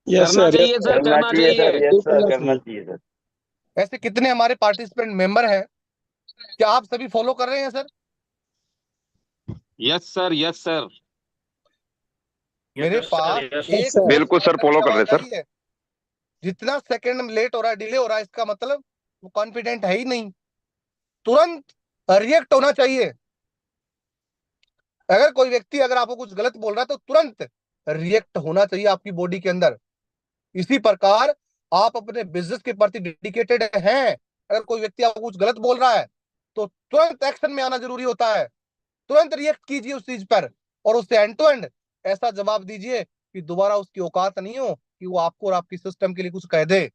करना चाहिए सर, करना चाहिए। यस सर, करना चाहिए सर। ऐसे कितने हमारे पार्टिसिपेंट मेंबर हैं, क्या आप सभी फॉलो कर रहे हैं sir? Yes sir, yes sir. मेरे पास एक बिल्कुल सर, फॉलो कर रहे सर। है। जितना सेकंड लेट हो रहा है, डिले हो रहा है, इसका मतलब वो कॉन्फिडेंट है ही नहीं। तुरंत रिएक्ट होना चाहिए। अगर कोई व्यक्ति अगर आपको कुछ गलत बोल रहा है तो तुरंत रिएक्ट होना चाहिए आपकी बॉडी के अंदर। इसी प्रकार आप अपने बिजनेस के प्रति डेडिकेटेड हैं। अगर कोई व्यक्ति आपको कुछ गलत बोल रहा है तो तुरंत एक्शन में आना जरूरी होता है, तुरंत रिएक्ट कीजिए उस चीज पर और उससे एंड टू एंड ऐसा जवाब दीजिए कि दोबारा उसकी औकात नहीं हो कि वो आपको और आपकी सिस्टम के लिए कुछ कह दे,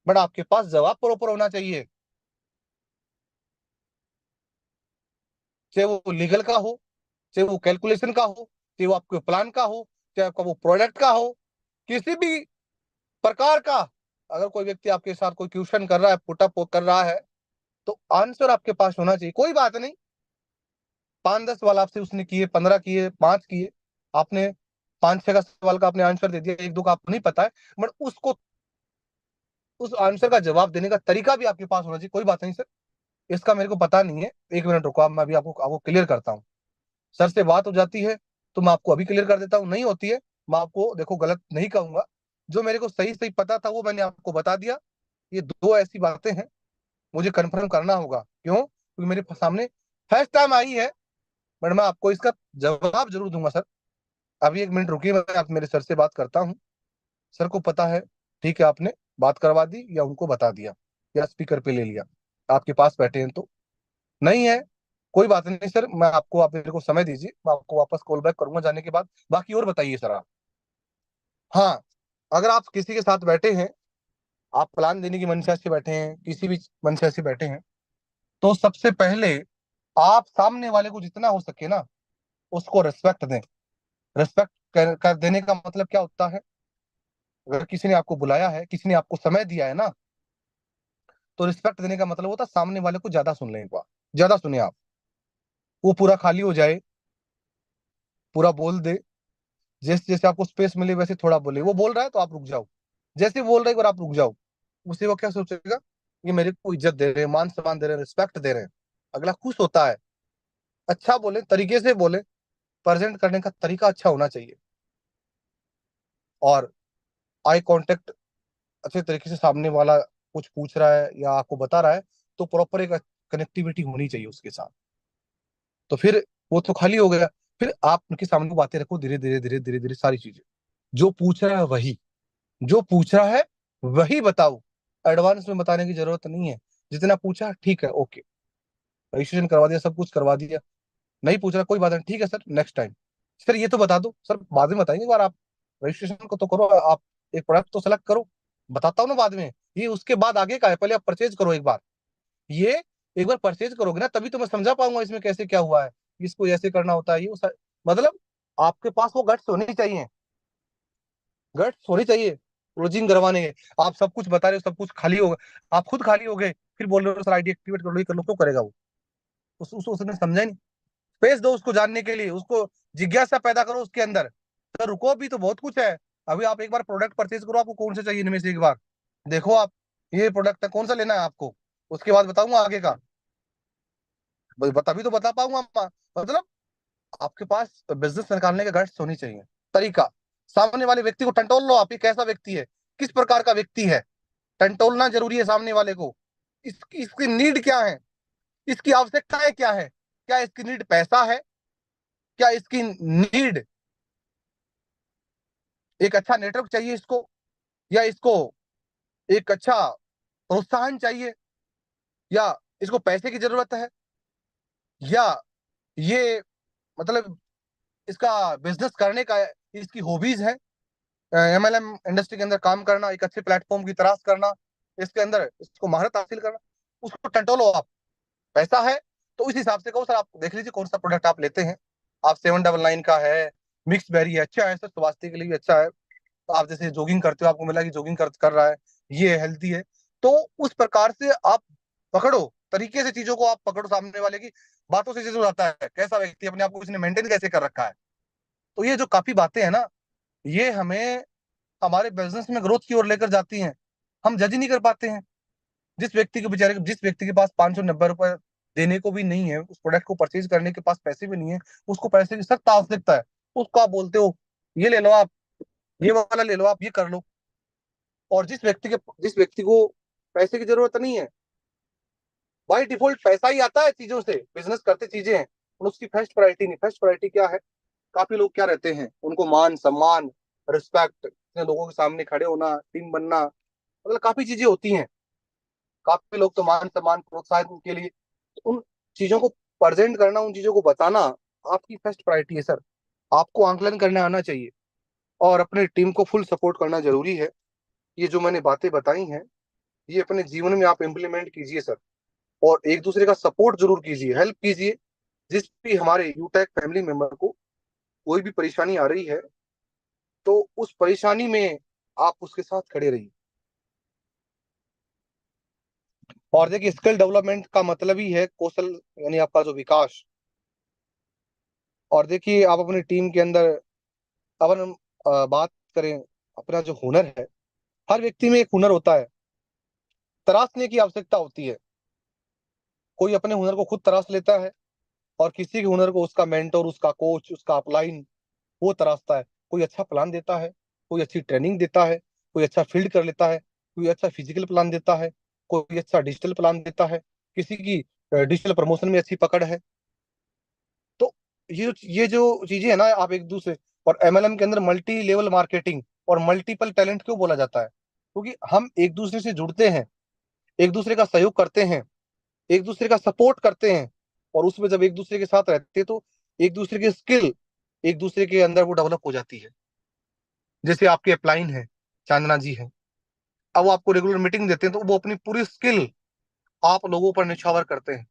बट आपके पास जवाब प्रॉपर होना चाहिए, चाहे वो लीगल का हो, चाहे वो कैलकुलेशन का हो, चाहे वो आपके प्लान का हो, चाहे आपका वो प्रोडक्ट का हो, किसी भी प्रकार का। अगर कोई व्यक्ति आपके साथ कोई क्वेश्चन कर रहा है, पुटअप कर रहा है, तो आंसर आपके पास होना चाहिए। कोई बात नहीं, 5-10 सवाल आपसे उसने किए, 15 किए, 5 किए, आपने 5-6 का सवाल का आपने आंसर दे दिया, 1-2 का आपको नहीं पता है, बट उसको उस आंसर का जवाब देने का तरीका भी आपके पास होना चाहिए। कोई बात नहीं सर, इसका मेरे को पता नहीं है, 1 मिनट रुको, अब मैं अभी आपको क्लियर करता हूँ। सर से बात हो जाती है तो मैं आपको अभी क्लियर कर देता हूँ, नहीं होती है मैं आपको देखो गलत नहीं कहूंगा, जो मेरे को सही सही पता था वो मैंने आपको बता दिया। ये 2 ऐसी बातें हैं मुझे कंफर्म करना होगा, क्यों? क्योंकि मेरे सामने फर्स्ट टाइम आई है, बट मैं आपको इसका जवाब जरूर दूंगा सर। अभी 1 मिनट रुकिए, मैं आप मेरे सर से बात करता हूँ। सर को पता है, ठीक है, आपने बात करवा दी या उनको बता दिया या स्पीकर पे ले लिया, आपके पास बैठे हैं तो नहीं है, कोई बात नहीं सर, मैं आपको, आप मेरे को समय दीजिए, मैं आपको वापस कॉल बैक करूंगा जाने के बाद। बाकी और बताइए सर आप। हाँ, अगर आप किसी के साथ बैठे हैं, आप प्लान देने की मंशा से बैठे हैं, किसी भी मंशा से बैठे हैं, तो सबसे पहले आप सामने वाले को जितना हो सके ना उसको रिस्पेक्ट दें। रिस्पेक्ट कर देने का मतलब क्या होता है? अगर किसी ने आपको बुलाया है, किसी ने आपको समय दिया है ना, तो रिस्पेक्ट देने का मतलब होता है सामने वाले को ज्यादा सुन लें, एक बार ज्यादा सुने आप, वो पूरा खाली हो जाए, पूरा बोल दे, जैसे जैसे आपको स्पेस मिले वैसे थोड़ा बोले। वो बोल रहा है तो आप रुक जाओ, जैसे बोल रहा है एक बार आप रुक जाओ, उससे वो क्या सोचेगा, ये मेरे को इज्जत दे रहे हैं, मान सम्मान दे रहे हैं, रिस्पेक्ट दे रहे हैं। अगला खुश होता है। अच्छा बोले, तरीके से बोले, प्रेजेंट करने का तरीका अच्छा होना चाहिए, और आई कांटेक्ट अच्छे तरीके से, सामने वाला कुछ पूछ रहा है या आपको बता रहा है तो प्रॉपर एक कनेक्टिविटी होनी चाहिए उसके साथ। तो फिर वो तो खाली हो गया, फिर आप उनके सामने बातें रखो, धीरे धीरे धीरे धीरे धीरे सारी चीजें, जो पूछ रहा है वही, जो पूछ रहा है वही बताओ। एडवांस में बताने की जरूरत नहीं है, जितना पूछा ठीक है, ओके, रजिस्ट्रेशन करवा दिया, सब कुछ करवा दिया। नहीं पूछ रहा, कोई बात नहीं, ठीक है सर, नेक्स्ट टाइम। सर ये तो बता दो, सर बाद में बताएंगे, एक बार आप रजिस्ट्रेशन को तो करो, आप एक प्रोडक्ट तो सेलेक्ट करो, बताता हूँ ना बाद में, ये उसके बाद आगे का है, पहले आप परचेज करो एक बार। ये एक बार परचेज करोगे ना तभी तो मैं समझा पाऊंगा इसमें कैसे क्या हुआ है, इसको ऐसे करना होता है, मतलब आपके पास वो गट्स होने चाहिए, गट्स होनी चाहिए क्लोजिंग करवाने के। आप सब कुछ बता रहे हो, सब कुछ खाली हो गए, आप खुद खाली हो गए, फिर बोल रहे हो सर आईडी एक्टिवेट कर लो, ये कर लो, क्यों करेगा वो? उसने समझा ही नहीं। स्पेस दो उसको जानने के लिए, उसको जिज्ञासा पैदा करो उसके अंदर। सर रुको, भी तो बहुत कुछ है, अभी आप एक बार प्रोडक्ट परचेज करो, आपको कौन सा चाहिए इनमें से एक बार देखो आप, ये प्रोडक्ट है, कौन सा लेना है आपको, उसके बाद बताऊंगा आगे का, तभी तो बता पाऊंगा। मतलब आपके पास बिजनेस निकालने का गट्स होनी चाहिए, तरीका। सामने वाले व्यक्ति को टंटोल लो आप, ये कैसा व्यक्ति है, किस प्रकार का व्यक्ति है, टंटोलना जरूरी है सामने वाले को। इसकी नीड क्या है, इसकी आवश्यकताएं क्या है, क्या इसकी नीड पैसा है, क्या इसकी नीड एक अच्छा नेटवर्क चाहिए इसको, या इसको एक अच्छा प्रोत्साहन चाहिए, या इसको पैसे की जरूरत है, या ये मतलब इसका बिजनेस करने का इसकी हॉबीज है, एमएलएम इंडस्ट्री के अंदर काम करना, एक अच्छे प्लेटफॉर्म की तलाश करना, इसके अंदर इसको महारत हासिल करना, उसको टंटोलो आप। पैसा है तो उस हिसाब से कहो सर, आप देख लीजिए कौन सा प्रोडक्ट आप लेते हैं। आप 799 का है, मिक्स बेरी है, अच्छा है सर, स्वास्थ्य के लिए भी अच्छा है। तो आप जैसे जॉगिंग करते हो, आपको मिला कि जॉगिंग कर रहा है, ये हेल्थी है, तो उस प्रकार से आप पकड़ो, तरीके से चीजों को आप पकड़ो, सामने वाले की बातों से चीज हो जाता है कैसा व्यक्ति, अपने आप को इसने मेंटेन कैसे कर रखा है। तो ये जो काफी बातें हैं ना, ये हमें हमारे बिजनेस में ग्रोथ की ओर लेकर जाती हैं। हम जज ही नहीं कर पाते हैं। जिस व्यक्ति के पास 590 रुपए देने को भी नहीं है, उस प्रोडक्ट को परचेज करने के पास पैसे भी नहीं है, उसको पैसे की सख्त आवश्यकता है, उसको आप बोलते हो ये ले लो आप, ये वाला ले लो आप, ये कर लो। और जिस व्यक्ति को पैसे की जरूरत नहीं है, बाय डिफॉल्ट पैसा ही आता है चीजों से, बिजनेस करते चीजें हैं, उसकी फर्स्ट प्रायोरिटी नहीं। फर्स्ट प्रायोरिटी क्या है? काफी लोग क्या रहते हैं, उनको मान सम्मान, रिस्पेक्ट, लोगों के सामने खड़े होना, टीम बनना, मतलब काफी चीजें होती हैं। काफी लोग तो मान सम्मान प्रोत्साहन के लिए उन चीजों को प्रेजेंट करना, उन चीजों को बताना आपकी फर्स्ट प्रायोरिटी है सर। आपको आंकलन करने आना चाहिए और अपनी टीम को फुल सपोर्ट करना जरूरी है। ये जो मैंने बातें बताई हैं, ये अपने जीवन में आप इम्प्लीमेंट कीजिए सर, और एक दूसरे का सपोर्ट जरूर कीजिए, हेल्प कीजिए। जिस भी हमारे यूटेक फैमिली मेंबर को कोई भी परेशानी आ रही है, तो उस परेशानी में आप उसके साथ खड़े रहिए। और देखिए, स्किल डेवलपमेंट का मतलब ही है कौशल, यानी आपका जो विकास। और देखिए, आप अपनी टीम के अंदर, अपन बात करें अपना जो हुनर है, हर व्यक्ति में एक हुनर होता है, तराशने की आवश्यकता होती है। कोई अपने हुनर को खुद तराश लेता है, और किसी के हुनर को उसका मेंटोर, उसका कोच, उसका अपलाइन वो तराशता है। कोई अच्छा प्लान देता है, कोई अच्छी ट्रेनिंग देता है, कोई अच्छा फील्ड कर लेता है, कोई अच्छा फिजिकल प्लान देता है, कोई अच्छा डिजिटल प्लान देता है, किसी की डिजिटल प्रमोशन में अच्छी पकड़ है। तो ये जो चीजें है ना, आप एक दूसरे, और एमएलएम के अंदर मल्टी लेवल मार्केटिंग और मल्टीपल टैलेंट क्यों बोला जाता है? क्योंकि हम एक दूसरे से जुड़ते हैं, एक दूसरे का सहयोग करते हैं, एक दूसरे का सपोर्ट करते हैं, और उसमें जब एक दूसरे के साथ रहते हैं, तो एक दूसरे की स्किल एक दूसरे के अंदर वो डेवलप हो जाती है। जैसे आपके अपलाइन है, चांदना जी है, अब वो आपको रेगुलर मीटिंग देते हैं, तो वो अपनी पूरी स्किल आप लोगों पर निछावर करते हैं।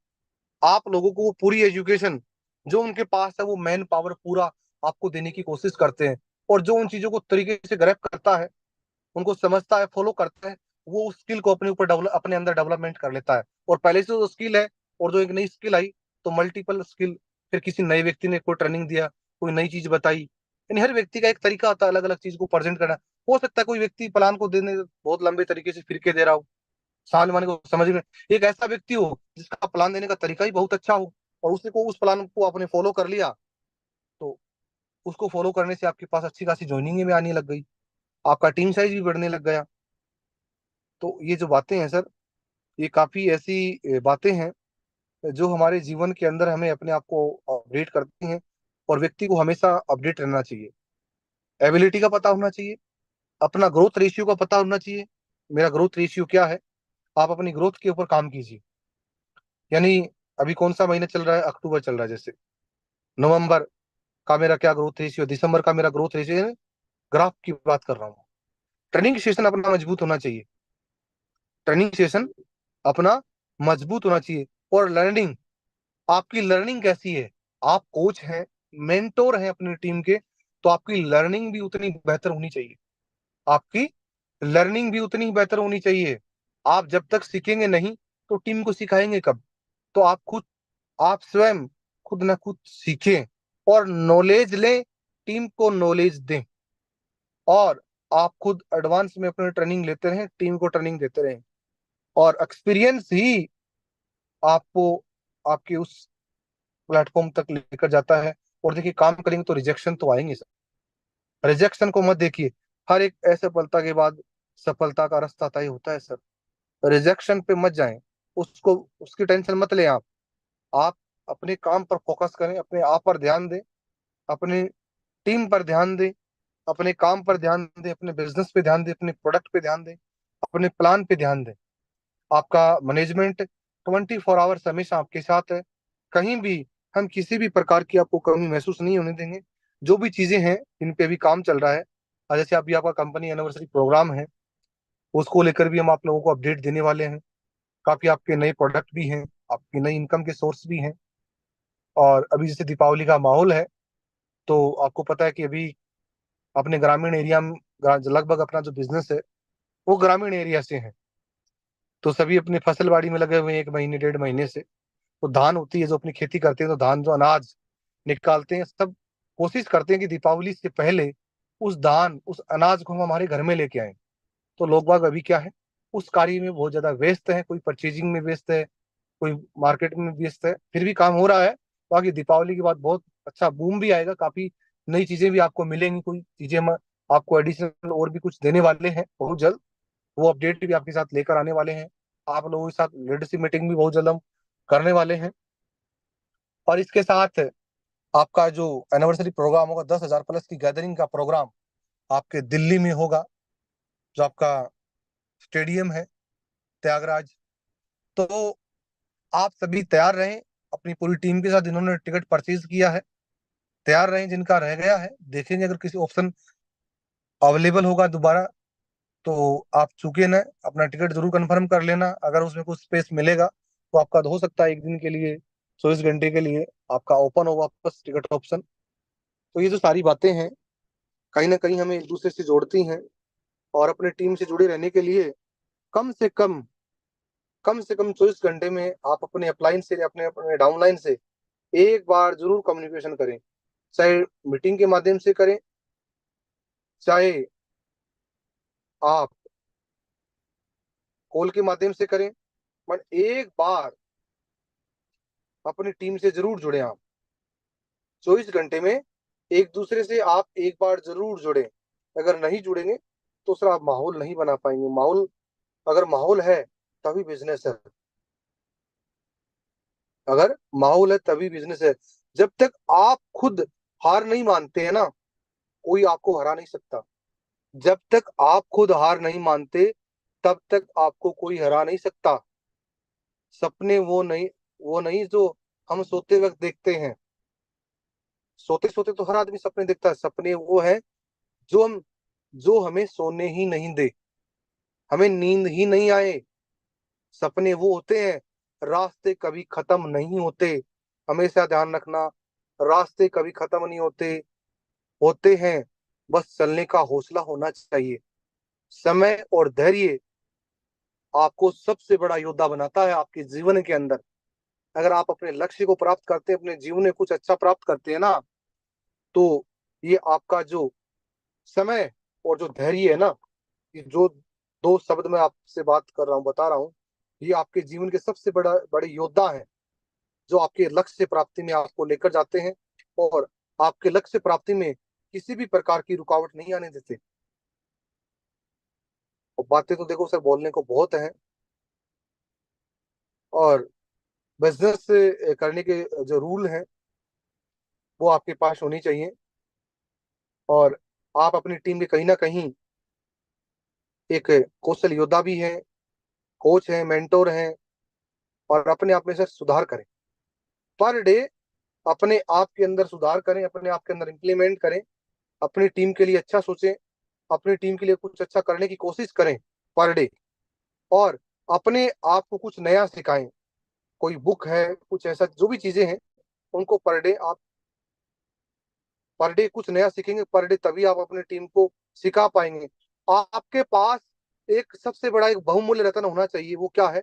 आप लोगों को वो पूरी एजुकेशन जो उनके पास है, वो मैन पावर पूरा आपको देने की कोशिश करते हैं। और जो उन चीजों को तरीके से ग्रैब करता है, उनको समझता है, फॉलो करता है, वो उस स्किल को अपने ऊपर डेवलप, अपने अंदर डेवलपमेंट कर लेता है। और पहले से जो स्किल है, और जो एक नई स्किल आई, तो मल्टीपल स्किल, फिर किसी नए व्यक्ति ने कोई ट्रेनिंग दिया, कोई नई चीज बताई, यानी हर व्यक्ति का एक तरीका होता है अलग अलग चीज को प्रेजेंट करना। हो सकता है कोई व्यक्ति प्लान को देने बहुत लंबे तरीके से फिर के दे रहा हो, सामने वाले को समझ में, एक ऐसा व्यक्ति हो जिसका प्लान देने का तरीका ही बहुत अच्छा हो, और उसने को उस प्लान को आपने फॉलो कर लिया, तो उसको फॉलो करने से आपके पास अच्छी खासी ज्वाइनिंग में आने लग गई, आपका टीम साइज भी बढ़ने लग गया। तो ये जो बातें हैं सर, ये काफी ऐसी बातें हैं जो हमारे जीवन के अंदर हमें अपने आप को अपडेट करती हैं। और व्यक्ति को हमेशा अपडेट रहना चाहिए, एबिलिटी का पता होना चाहिए, अपना ग्रोथ रेशियो का पता होना चाहिए। मेरा ग्रोथ रेशियो क्या है, आप अपनी ग्रोथ के ऊपर काम कीजिए। यानी अभी कौन सा महीना चल रहा है, अक्टूबर चल रहा है, जैसे नवंबर का मेरा क्या ग्रोथ रेशियो, दिसंबर का मेरा ग्रोथ रेशियो, ग्राफ की बात कर रहा हूँ। ट्रेनिंग सेशन अपना मजबूत होना चाहिए, ट्रेनिंग सेशन अपना मजबूत होना चाहिए। और लर्निंग, आपकी लर्निंग कैसी है? आप कोच हैं, मेंटोर हैं अपनी टीम के, तो आपकी लर्निंग भी उतनी बेहतर होनी चाहिए, आपकी लर्निंग भी उतनी ही बेहतर होनी चाहिए। आप जब तक सीखेंगे नहीं, तो टीम को सिखाएंगे कब? तो आप स्वयं खुद न खुद सीखें और नॉलेज लें, टीम को नॉलेज दें, और आप खुद एडवांस में अपनी ट्रेनिंग लेते रहें, टीम को ट्रेनिंग देते रहें। और एक्सपीरियंस ही आपको आपके उस प्लेटफॉर्म तक लेकर जाता है। और देखिए, काम करेंगे तो रिजेक्शन तो आएंगे सर, रिजेक्शन को मत देखिए। हर एक असफलता के बाद सफलता का रास्ता तय होता है सर। रिजेक्शन पे मत जाएं, उसको उसकी टेंशन मत लें आप अपने काम पर फोकस करें, अपने आप पर ध्यान दें, अपने टीम पर ध्यान दें, अपने काम पर ध्यान दें, अपने बिजनेस पे ध्यान दें, अपने प्रोडक्ट पे ध्यान दें, अपने प्लान पे ध्यान दें। आपका मैनेजमेंट 24 आवर्स हमेशा आपके साथ है, कहीं भी हम किसी भी प्रकार की आपको कमी महसूस नहीं होने देंगे। जो भी चीजें हैं इन पे भी काम चल रहा है, और जैसे अभी आपका कंपनी एनिवर्सरी प्रोग्राम है, उसको लेकर भी हम आप लोगों को अपडेट देने वाले हैं। काफी आपके नए प्रोडक्ट भी हैं, आपकी नई इनकम के सोर्स भी हैं। और अभी जैसे दीपावली का माहौल है, तो आपको पता है कि अभी अपने ग्रामीण एरिया में लगभग अपना जो बिजनेस है, वो ग्रामीण एरिया से है। तो सभी अपनी फसल बाड़ी में लगे हुए हैं, 1 महीने 1.5 महीने से। तो धान होती है, जो अपनी खेती करते हैं, तो धान जो अनाज निकालते हैं, सब कोशिश करते हैं कि दीपावली से पहले उस धान, उस अनाज को हम हमारे घर में लेके आए। तो लोग बाग अभी क्या है, उस कार्य में बहुत ज्यादा व्यस्त है, कोई परचेजिंग में व्यस्त है, कोई मार्केट में व्यस्त है, फिर भी काम हो रहा है। बाकी दीपावली के बाद बहुत अच्छा बूम भी आएगा, काफी नई चीजें भी आपको मिलेंगी, कोई चीजें हम आपको एडिशनल और भी कुछ देने वाले हैं बहुत जल्द। वो अपडेट भी आपके साथ लेकर आने वाले हैं। आप लोगों के साथ लीडरशिप मीटिंग भी बहुत जल्द हम करने वाले हैं। और इसके साथ आपका जो एनिवर्सरी प्रोग्राम होगा, 10,000 प्लस की गैदरिंग का प्रोग्राम आपके दिल्ली में होगा, जो आपका स्टेडियम है, त्यागराज। तो आप सभी तैयार रहें अपनी पूरी टीम के साथ, जिन्होंने टिकट परचेज किया है तैयार रहें, जिनका रह गया है देखेंगे, अगर किसी ऑप्शन अवेलेबल होगा दोबारा तो आप चूके न, अपना टिकट जरूर कंफर्म कर लेना। अगर उसमें कुछ स्पेस मिलेगा तो आपका हो सकता है एक दिन के लिए, 24 घंटे के लिए आपका ओपन हो वापस टिकट ऑप्शन। तो ये जो सारी बातें हैं कहीं ना कहीं हमें एक दूसरे से जोड़ती हैं, और अपने टीम से जुड़े रहने के लिए कम से कम 24 घंटे में आप अपने अपलाइन से, अपने अपने डाउनलाइन से एक बार जरूर कम्युनिकेशन करें, चाहे मीटिंग के माध्यम से करें, चाहे आप कॉल के माध्यम से करें, बट एक बार अपनी टीम से जरूर जुड़े। आप 24 घंटे में एक दूसरे से आप एक बार जरूर जुड़े। अगर नहीं जुड़ेंगे तो सर आप माहौल नहीं बना पाएंगे। माहौल, अगर माहौल है तभी बिजनेस है, अगर माहौल है तभी बिजनेस है। जब तक आप खुद हार नहीं मानते हैं ना, कोई आपको हरा नहीं सकता। जब तक आप खुद हार नहीं मानते तब तक आपको कोई हरा नहीं सकता। सपने वो नहीं जो हम सोते वक्त देखते हैं। सोते सोते तो हर आदमी सपने देखता है। सपने वो है जो हमें सोने ही नहीं दे, हमें नींद ही नहीं आए। सपने वो होते हैं, रास्ते कभी खत्म नहीं होते। हमेशा ध्यान रखना, रास्ते कभी खत्म नहीं होते, होते हैं बस चलने का हौसला होना चाहिए। समय और धैर्य आपको सबसे बड़ा योद्धा बनाता है आपके जीवन के अंदर। अगर आप अपने लक्ष्य को प्राप्त करते हैं, अपने जीवन में कुछ अच्छा प्राप्त करते हैं ना, तो ये आपका जो समय और जो धैर्य है ना, ये जो दो शब्द मैं आपसे बात कर रहा हूँ, बता रहा हूँ, ये आपके जीवन के सबसे बड़े योद्धा हैं, जो आपके लक्ष्य प्राप्ति में आपको लेकर जाते हैं और आपके लक्ष्य प्राप्ति में किसी भी प्रकार की रुकावट नहीं आने देते। और बातें तो देखो सर बोलने को बहुत है, और बिजनेस करने के जो रूल हैं वो आपके पास होनी चाहिए। और आप अपनी टीम के कहीं ना कहीं एक कौशल योद्धा भी हैं, कोच हैं, मेंटोर हैं, और अपने आप में से सुधार करें। पर डे अपने आप के अंदर सुधार करें, अपने आप के अंदर इंप्लीमेंट करें, अपनी टीम के लिए अच्छा सोचें, अपनी टीम के लिए कुछ अच्छा करने की कोशिश करें पर डे, और अपने आप को कुछ नया सिखाएं। कोई बुक है, कुछ ऐसा जो भी चीजें हैं उनको पर डे आप पर डे कुछ नया सीखेंगे पर डे, तभी आप अपने टीम को सिखा पाएंगे। आपके पास एक सबसे बड़ा एक बहुमूल्य रत्न होना चाहिए। वो क्या है?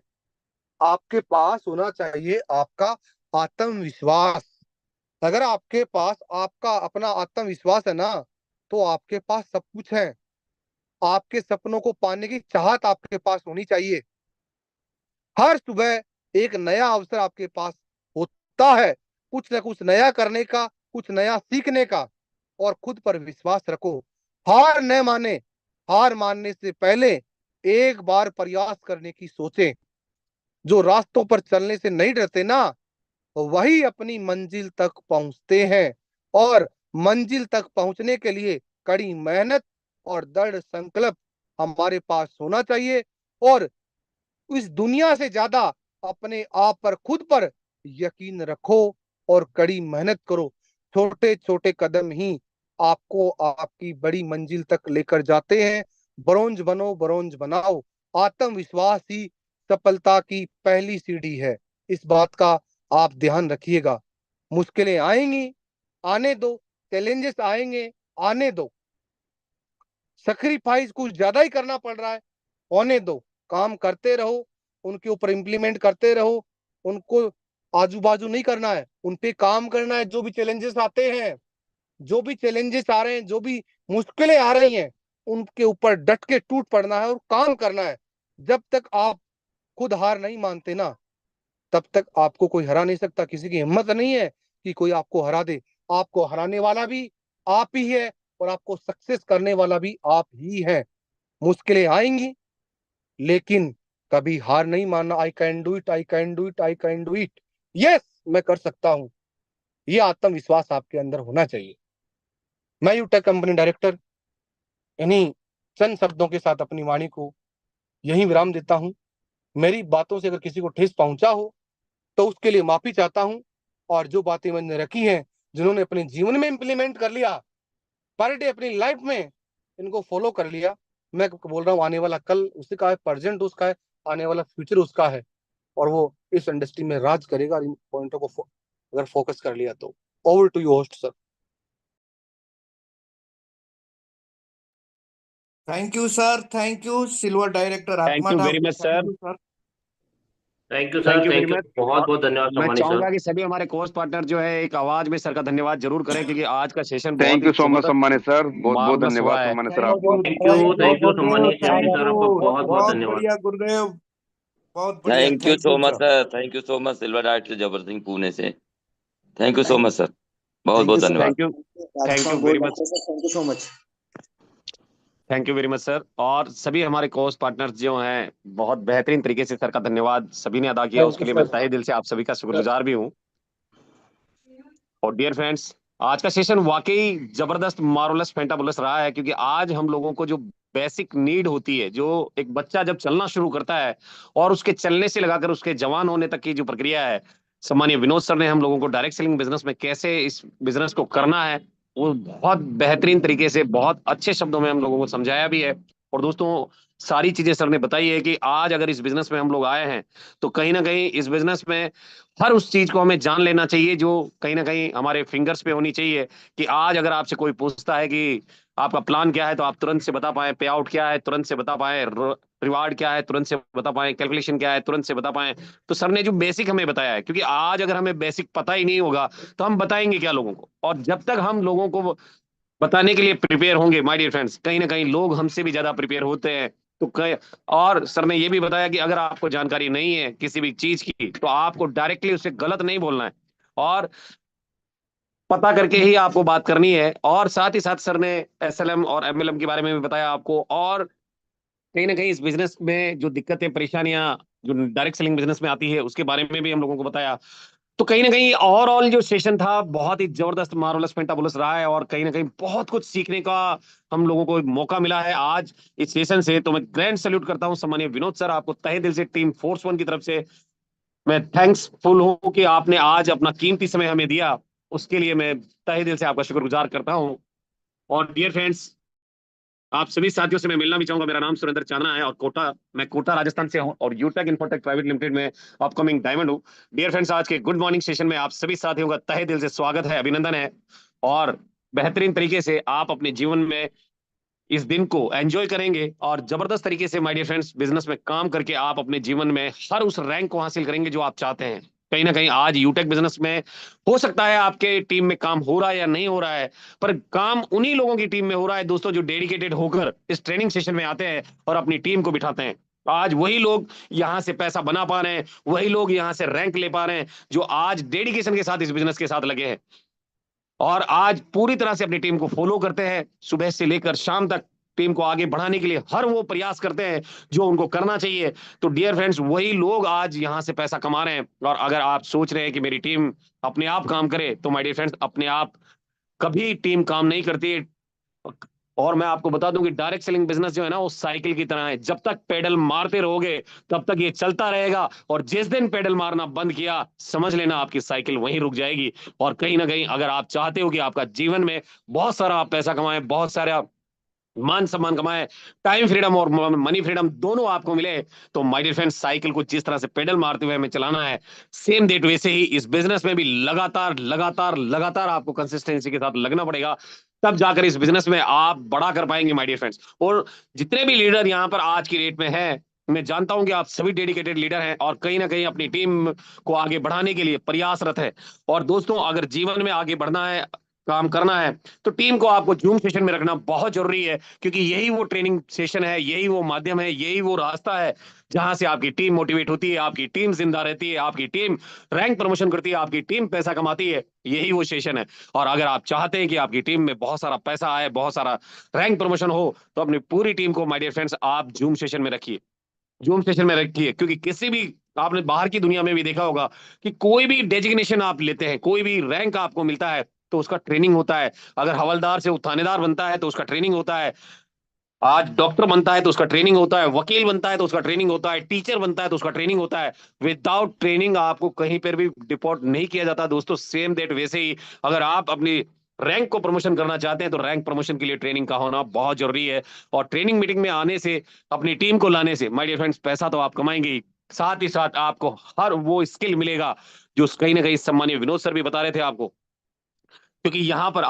आपके पास होना चाहिए आपका आत्मविश्वास। अगर आपके पास आपका अपना आत्मविश्वास है ना, तो आपके पास सब कुछ है। आपके सपनों को पाने की चाहत आपके पास होनी चाहिए। हर सुबह एक नया अवसर आपके पास होता है, कुछ न कुछ नया करने का, कुछ नया सीखने का। और खुद पर विश्वास रखो, हार न माने। हार मानने से पहले एक बार प्रयास करने की सोचें। जो रास्तों पर चलने से नहीं डरते ना, वही अपनी मंजिल तक पहुंचते हैं। और मंजिल तक पहुंचने के लिए कड़ी मेहनत और दृढ़ संकल्प हमारे पास होना चाहिए। और इस दुनिया से ज्यादा अपने आप पर, खुद पर यकीन रखो और कड़ी मेहनत करो। छोटे छोटे कदम ही आपको आपकी बड़ी मंजिल तक लेकर जाते हैं। ब्रोंज बनो, ब्रोंज बनाओ। आत्मविश्वास ही सफलता की पहली सीढ़ी है। इस बात का आप ध्यान रखिएगा। मुश्किलें आएंगी, आने दो। चैलेंजेस आएंगे, आने दो। सेक्रीफाइस कुछ ज्यादा ही करना पड़ रहा है, होने दो। काम करते रहो, उनके ऊपर इम्प्लीमेंट करते रहो। उनको आजू बाजू नहीं करना है, उन पे काम करना है। जो भी चैलेंजेस आते हैं, जो भी चैलेंजेस आ रहे हैं, जो भी मुश्किलें आ रही हैं, उनके ऊपर डट के टूट पड़ना है और काम करना है। जब तक आप खुद हार नहीं मानते ना, तब तक आपको कोई हरा नहीं सकता। किसी की हिम्मत नहीं है कि कोई आपको हरा दे। आपको हराने वाला भी आप ही है, और आपको सक्सेस करने वाला भी आप ही है। मुश्किलें आएंगी, लेकिन कभी हार नहीं मानना। I can do it, I can do it, I can do it. Yes, मैं कर सकता हूं। ये आत्मविश्वास आपके अंदर होना चाहिए। मैं यूटेक कंपनी डायरेक्टर इन्हीं चंद शब्दों के साथ अपनी वाणी को यही विराम देता हूं। मेरी बातों से अगर किसी को ठेस पहुंचा हो तो उसके लिए माफी चाहता हूं। और जो बातें मैंने रखी हैं, जिन्होंने अपने जीवन में इंप्लीमेंट कर लिया, पर डे अपनी लाइफ में इनको फॉलो कर लिया, मैं बोल रहा हूँ आने वाला कल उसी का है, प्रेजेंट उसका है, आने वाला फ्यूचर उसका है, और वो इस इंडस्ट्री में राज करेगा। इन पॉइंटों को अगर फोकस कर लिया तो। Over to you host sir. Thank you sir, thank you silver director thank Atma you very Thakur, much thank sir. You sir. Thank you thank sir, you very thank you, much. बहुत बहुत धन्यवाद मैं सम्मानी चाहूंगा सर। कि सभी हमारे कोर्स पार्टनर जो है एक आवाज में सर का धन्यवाद जरूर करें, क्योंकि आज का सेशन बहुत thank he you so much जबरदस्त सम्मानित सर, बहुत बहुत मार्वलस हुआ धन्यवाद है। सम्मानित सर थैंक आपको। यू, थैंक यू गुरुदेव, सम्मानित थैंक एमडी सर, आपका यू। बहुत बहुत बहुत धन्यवाद। बढ़िया गुरुदेव, बहुत बढ़िया, thank you thank so you much sir. Sir, thank you so much silver director जबर सिंह पुणे से। Thank you so much sir, बहुत थैंक यू बहुत सो धन्यवाद। Thank you, thank you Rajkumar very gold much, sir, thank you so much. Thank you very much sir. और सभी हमारे course partners जो हैं, बहुत बेहतरीन तरीके से सर का धन्यवाद सभी ने अदा किया, थैंक उसके यू लिए मैं सर। तहे दिल से आप सभी का शुक्रगुजार भी हूँ। और डियर फ्रेंड्स, आज का सेशन वाकई जबरदस्त मार्वलस फैंटाबुलस रहा है, क्योंकि आज हम लोगों को जो बेसिक नीड होती है, जो एक बच्चा जब चलना शुरू करता है और उसके चलने से लगाकर उसके जवान होने तक की जो प्रक्रिया है, सम्मानीय विनोद सर ने हम लोगों को डायरेक्ट सेलिंग बिजनेस में कैसे इस बिजनेस को करना है, वो बहुत बेहतरीन तरीके से बहुत अच्छे शब्दों में हम लोगों को समझाया भी है। और दोस्तों, सारी चीजें सर ने बताई है कि आज अगर इस बिजनेस में हम लोग आए हैं, तो कहीं ना कहीं इस बिजनेस में हर उस चीज को हमें जान लेना चाहिए जो कहीं ना कहीं हमारे फिंगर्स पे होनी चाहिए। कि आज अगर आपसे कोई पूछता है कि आपका प्लान क्या है, तो आप तुरंत से बता पाए, पे आउट क्या है तुरंत से बता पाए, रिवार्ड क्या है तुरंत से बता पाए, कैलकुलेशन क्या है तुरंत से बता पाए। तो सर ने जो बेसिक हमें बताया है, क्योंकि आज अगर हमें बेसिक पता ही नहीं होगा तो हम बताएंगे क्या लोगों को। और जब तक हम लोगों को बताने के लिए प्रिपेयर होंगे, माय डियर फ्रेंड्स, कहीं ना कहीं लोग हमसे भी ज्यादा प्रिपेयर होते हैं। तो कई, और सर ने ये भी बताया कि अगर आपको जानकारी नहीं है किसी भी चीज की, तो आपको डायरेक्टली उससे गलत नहीं बोलना है, और पता करके ही आपको बात करनी है। और साथ ही साथ सर ने एसएलएम और एमएलएम के बारे में भी बताया आपको। और कहीं ना कहीं इस बिजनेस में जो दिक्कतें परेशानियां जो डायरेक्ट सेलिंग बिजनेस में आती है, उसके बारे में भी हम लोगों को बताया। तो कहीं ना कहीं ओवरऑल जो सेशन था बहुत ही जबरदस्त मार्वलस फैंटाबुलस रहा है, और कहीं ना कहीं बहुत कुछ सीखने का हम लोगों को मौका मिला है आज इस सेशन से। तो मैं ग्रैंड सैल्यूट करता हूं सम्मानीय विनोद सर, आपको तहे दिल से टीम फोर्स वन की तरफ से मैं थैंक्सफुल हूं कि आपने आज अपना कीमती समय हमें दिया। उसके लिए मैं तहे दिल से आपका शुक्रगुजार करता हूं। और डियर फ्रेंड्स, आप सभी साथियों से मैं मिलना भी चाहूंगा। मेरा नाम सुरेंद्र चांदना है, और मैं कोटा राजस्थान से हूं, और यूटेक इन्फोटेक प्राइवेट लिमिटेड में अपकमिंग डायमंड हूं। डियर फ्रेंड्स, आज के गुड मॉर्निंग सेशन में आप सभी साथियों का तहे दिल से स्वागत है, अभिनंदन है। और बेहतरीन तरीके से आप अपने जीवन में इस दिन को एंजॉय करेंगे, और जबरदस्त तरीके से माय डियर फ्रेंड्स बिजनेस में काम करके आप अपने जीवन में हर उस रैंक को हासिल करेंगे जो आप चाहते हैं। कहीं ना कहीं आज यूटेक बिजनेस में हो सकता है आपके टीम में काम हो रहा है या नहीं हो रहा है, पर काम उन्हीं लोगों की टीम में हो रहा है दोस्तों, जो डेडिकेटेड होकर इस ट्रेनिंग सेशन में आते हैं और अपनी टीम को बिठाते हैं। आज वही लोग यहां से पैसा बना पा रहे हैं, वही लोग यहां से रैंक ले पा रहे हैं, जो आज डेडिकेशन के साथ इस बिजनेस के साथ लगे हैं, और आज पूरी तरह से अपनी टीम को फॉलो करते हैं, सुबह से लेकर शाम तक टीम को आगे बढ़ाने के लिए हर वो प्रयास करते हैं जो उनको करना चाहिए। तो डियर फ्रेंड्स, वही लोग आज यहां से पैसा कमा रहे हैं। और अगर आप सोच रहे हैं कि मेरी टीम अपने आप काम करे, तो माय डियर फ्रेंड्स, अपने आप कभी टीम काम नहीं करती। और मैं आपको बता दूं कि डायरेक्ट सेलिंग बिजनेस जो है ना, वो साइकिल की तरह है, जब तक पेडल मारते रहोगे तब तक ये चलता रहेगा, और जिस दिन पेडल मारना बंद किया, समझ लेना आपकी साइकिल वहीं रुक जाएगी। और कहीं ना कहीं अगर आप चाहते हो कि आपका जीवन में बहुत सारा आप पैसा कमाएं, बहुत सारा मान सम्मान कमाए, टाइम फ्रीडम और मनी फ्रीडम दोनों आपको मिले, तो माय डियर फ्रेंड्स, साइकिल को जिस तरह से पेडल मारते हुए हमें चलाना है, सेम डेट वैसे ही इस बिजनेस में भी लगातार लगातार लगातार आपको कंसिस्टेंसी के साथ लगना पड़ेगा। तब जाकर इस बिजनेस में आप बड़ा कर पाएंगे माय डियर फ्रेंड्स। और जितने भी लीडर यहाँ पर आज की डेट में हैं, मैं जानता हूं कि आप सभी डेडिकेटेड लीडर हैं, और कहीं ना कहीं अपनी टीम को आगे बढ़ाने के लिए प्रयासरत है। और दोस्तों, अगर जीवन में आगे बढ़ना है, काम करना है, तो टीम को आपको जूम सेशन में रखना बहुत जरूरी है, क्योंकि यही वो ट्रेनिंग सेशन है, यही वो माध्यम है, यही वो रास्ता है जहां से आपकी टीम मोटिवेट होती है, आपकी टीम जिंदा रहती है, आपकी टीम रैंक प्रमोशन करती है, आपकी टीम पैसा कमाती है। यही वो सेशन है। और अगर आप चाहते हैं कि आपकी टीम में बहुत सारा पैसा आए, बहुत सारा रैंक प्रमोशन हो, तो अपनी पूरी टीम को माय डियर फ्रेंड्स आप जूम सेशन में रखिए, जूम सेशन में रखिए। क्योंकि किसी भी, आपने बाहर की दुनिया में भी देखा होगा कि कोई भी डेजिग्नेशन आप लेते हैं, कोई भी रैंक आपको मिलता है, तो उसका ट्रेनिंग होता है। अगर हवलदार से वो थानेदार बनता है, तो उसका ट्रेनिंग होता है। आज डॉक्टर बनता है तो उसका ट्रेनिंग होता है, वकील बनता है तो उसका ट्रेनिंग होता है, टीचर बनता है तो उसका ट्रेनिंग होता है। विदाउट ट्रेनिंग आपको कहीं पर भी डिपोर्ट नहीं किया जाता दोस्तों। सेम दैट वैसे ही अगर आप अपनी रैंक को प्रमोशन करना चाहते हैं तो रैंक प्रमोशन के लिए ट्रेनिंग का होना बहुत जरूरी है। और ट्रेनिंग मीटिंग में आने से, अपनी टीम को लाने से माय डियर फ्रेंड्स, पैसा तो आप कमाएंगे ही, साथ ही साथ आपको हर वो स्किल मिलेगा जो कहीं ना कहीं सम्मानीय विनोद सर भी बता रहे थे आपको। क्योंकि यहाँ पर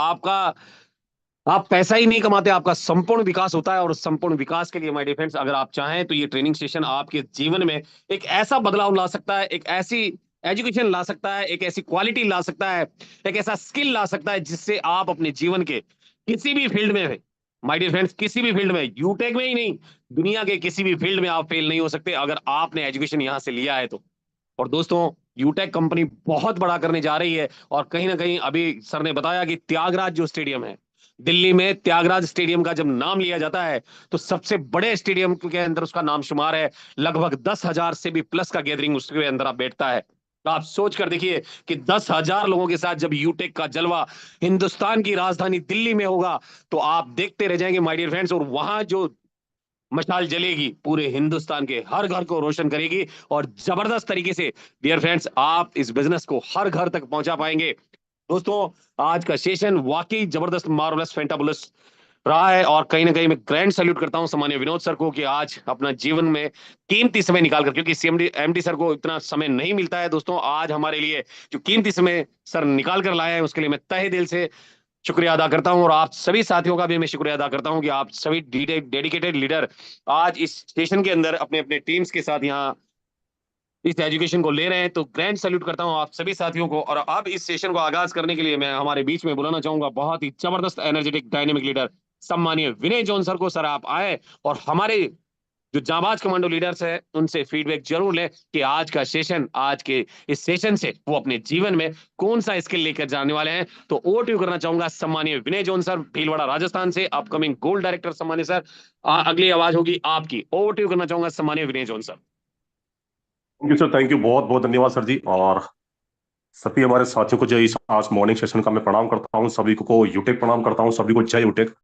आप पैसा ही नहीं कमाते, आपका संपूर्ण विकास होता है। और उस संपूर्ण विकास के लिए माय डियर फ्रेंड्स, अगर आप चाहें तो ये ट्रेनिंग सेशन आपके जीवन में एक ऐसा बदलाव ला सकता है, एक ऐसी एजुकेशन ला सकता है, एक ऐसी क्वालिटी ला सकता है, एक ऐसा स्किल ला सकता है जिससे आप अपने जीवन के किसी भी फील्ड में, माय डियर फ्रेंड्स, किसी भी फील्ड में, यूटेक में ही नहीं, दुनिया के किसी भी फील्ड में आप फेल नहीं हो सकते अगर आपने एजुकेशन यहां से लिया है तो। और दोस्तों, यूटेक कंपनी बहुत बड़ा करने जा रही है। और कहीं ना कहीं अभी सर ने बताया कि त्यागराज जो स्टेडियम है दिल्ली में, त्यागराज स्टेडियम का जब नाम लिया जाता है तो सबसे बड़े स्टेडियम के अंदर उसका नाम शुमार है। लगभग 10,000 से भी प्लस का गैदरिंग उसके अंदर आप बैठता है। तो आप सोच कर देखिए कि 10,000 लोगों के साथ जब यूटेक का जलवा हिंदुस्तान की राजधानी दिल्ली में होगा तो आप देखते रह जाएंगे माय डियर फ्रेंड्स। और वहां जो मशाल जलेगी पूरे हिंदुस्तान के हर घर को रोशन करेगी। और जबरदस्त तरीके से डियर फ्रेंड्स आप इस बिजनेस को हर घर तक पहुंचा पाएंगे। दोस्तों, आज का सेशन वाकई जबरदस्त, मार्वलस, फैंटाबुलस रहा है। और कहीं ना कहीं मैं ग्रैंड सैल्यूट करता हूं सम्मानीय विनोद सर को कि आज अपना जीवन में कीमती समय निकालकर, क्योंकि सीएमडी एमडी सर को इतना समय नहीं मिलता है दोस्तों, आज हमारे लिए जो कीमती समय सर निकाल कर लाए हैं उसके लिए मैं तहे दिल से शुक्रिया अदा करता हूं। और आप सभी साथियों का भी मैं शुक्रिया अदा करता हूं कि आप सभी डेडिकेटेड लीडर आज इस सेशन के अंदर अपने अपने टीम्स के साथ यहाँ इस एजुकेशन को ले रहे हैं। तो ग्रैंड सैल्यूट करता हूं आप सभी साथियों को। और अब इस सेशन को आगाज करने के लिए मैं हमारे बीच में बुलाना चाहूंगा बहुत ही जबरदस्त, एनर्जेटिक, डायनेमिक लीडर सम्मानीय विनय जॉन सर को। सर आप आए और हमारे जो जाबाज कमांडो लीडर्स हैं उनसे फीडबैक जरूर लें कि आज का सेशन, आज के इस सेशन से वो अपने जीवन में कौन सा स्किल लेकर जाने वाले हैं। तो ओवर टू करना चाहूंगा सम्मानीय विनय जॉन सर, भीलवाड़ा राजस्थान से, अपकमिंग गोल्ड डायरेक्टर। सम्मानीय सर, अगली आवाज होगी आपकी। ओवर टू करना चाहूंगा सम्मानीय Vinay John sir. Thank you sir, thank you, बहुत बहुत धन्यवाद सर जी। और सभी हमारे साथियों को जो इस आज मॉर्निंग सेशन का मैं प्रणाम करता हूँ, सभी को यूटेक प्रणाम करता हूँ, सभी को जय यूटेक।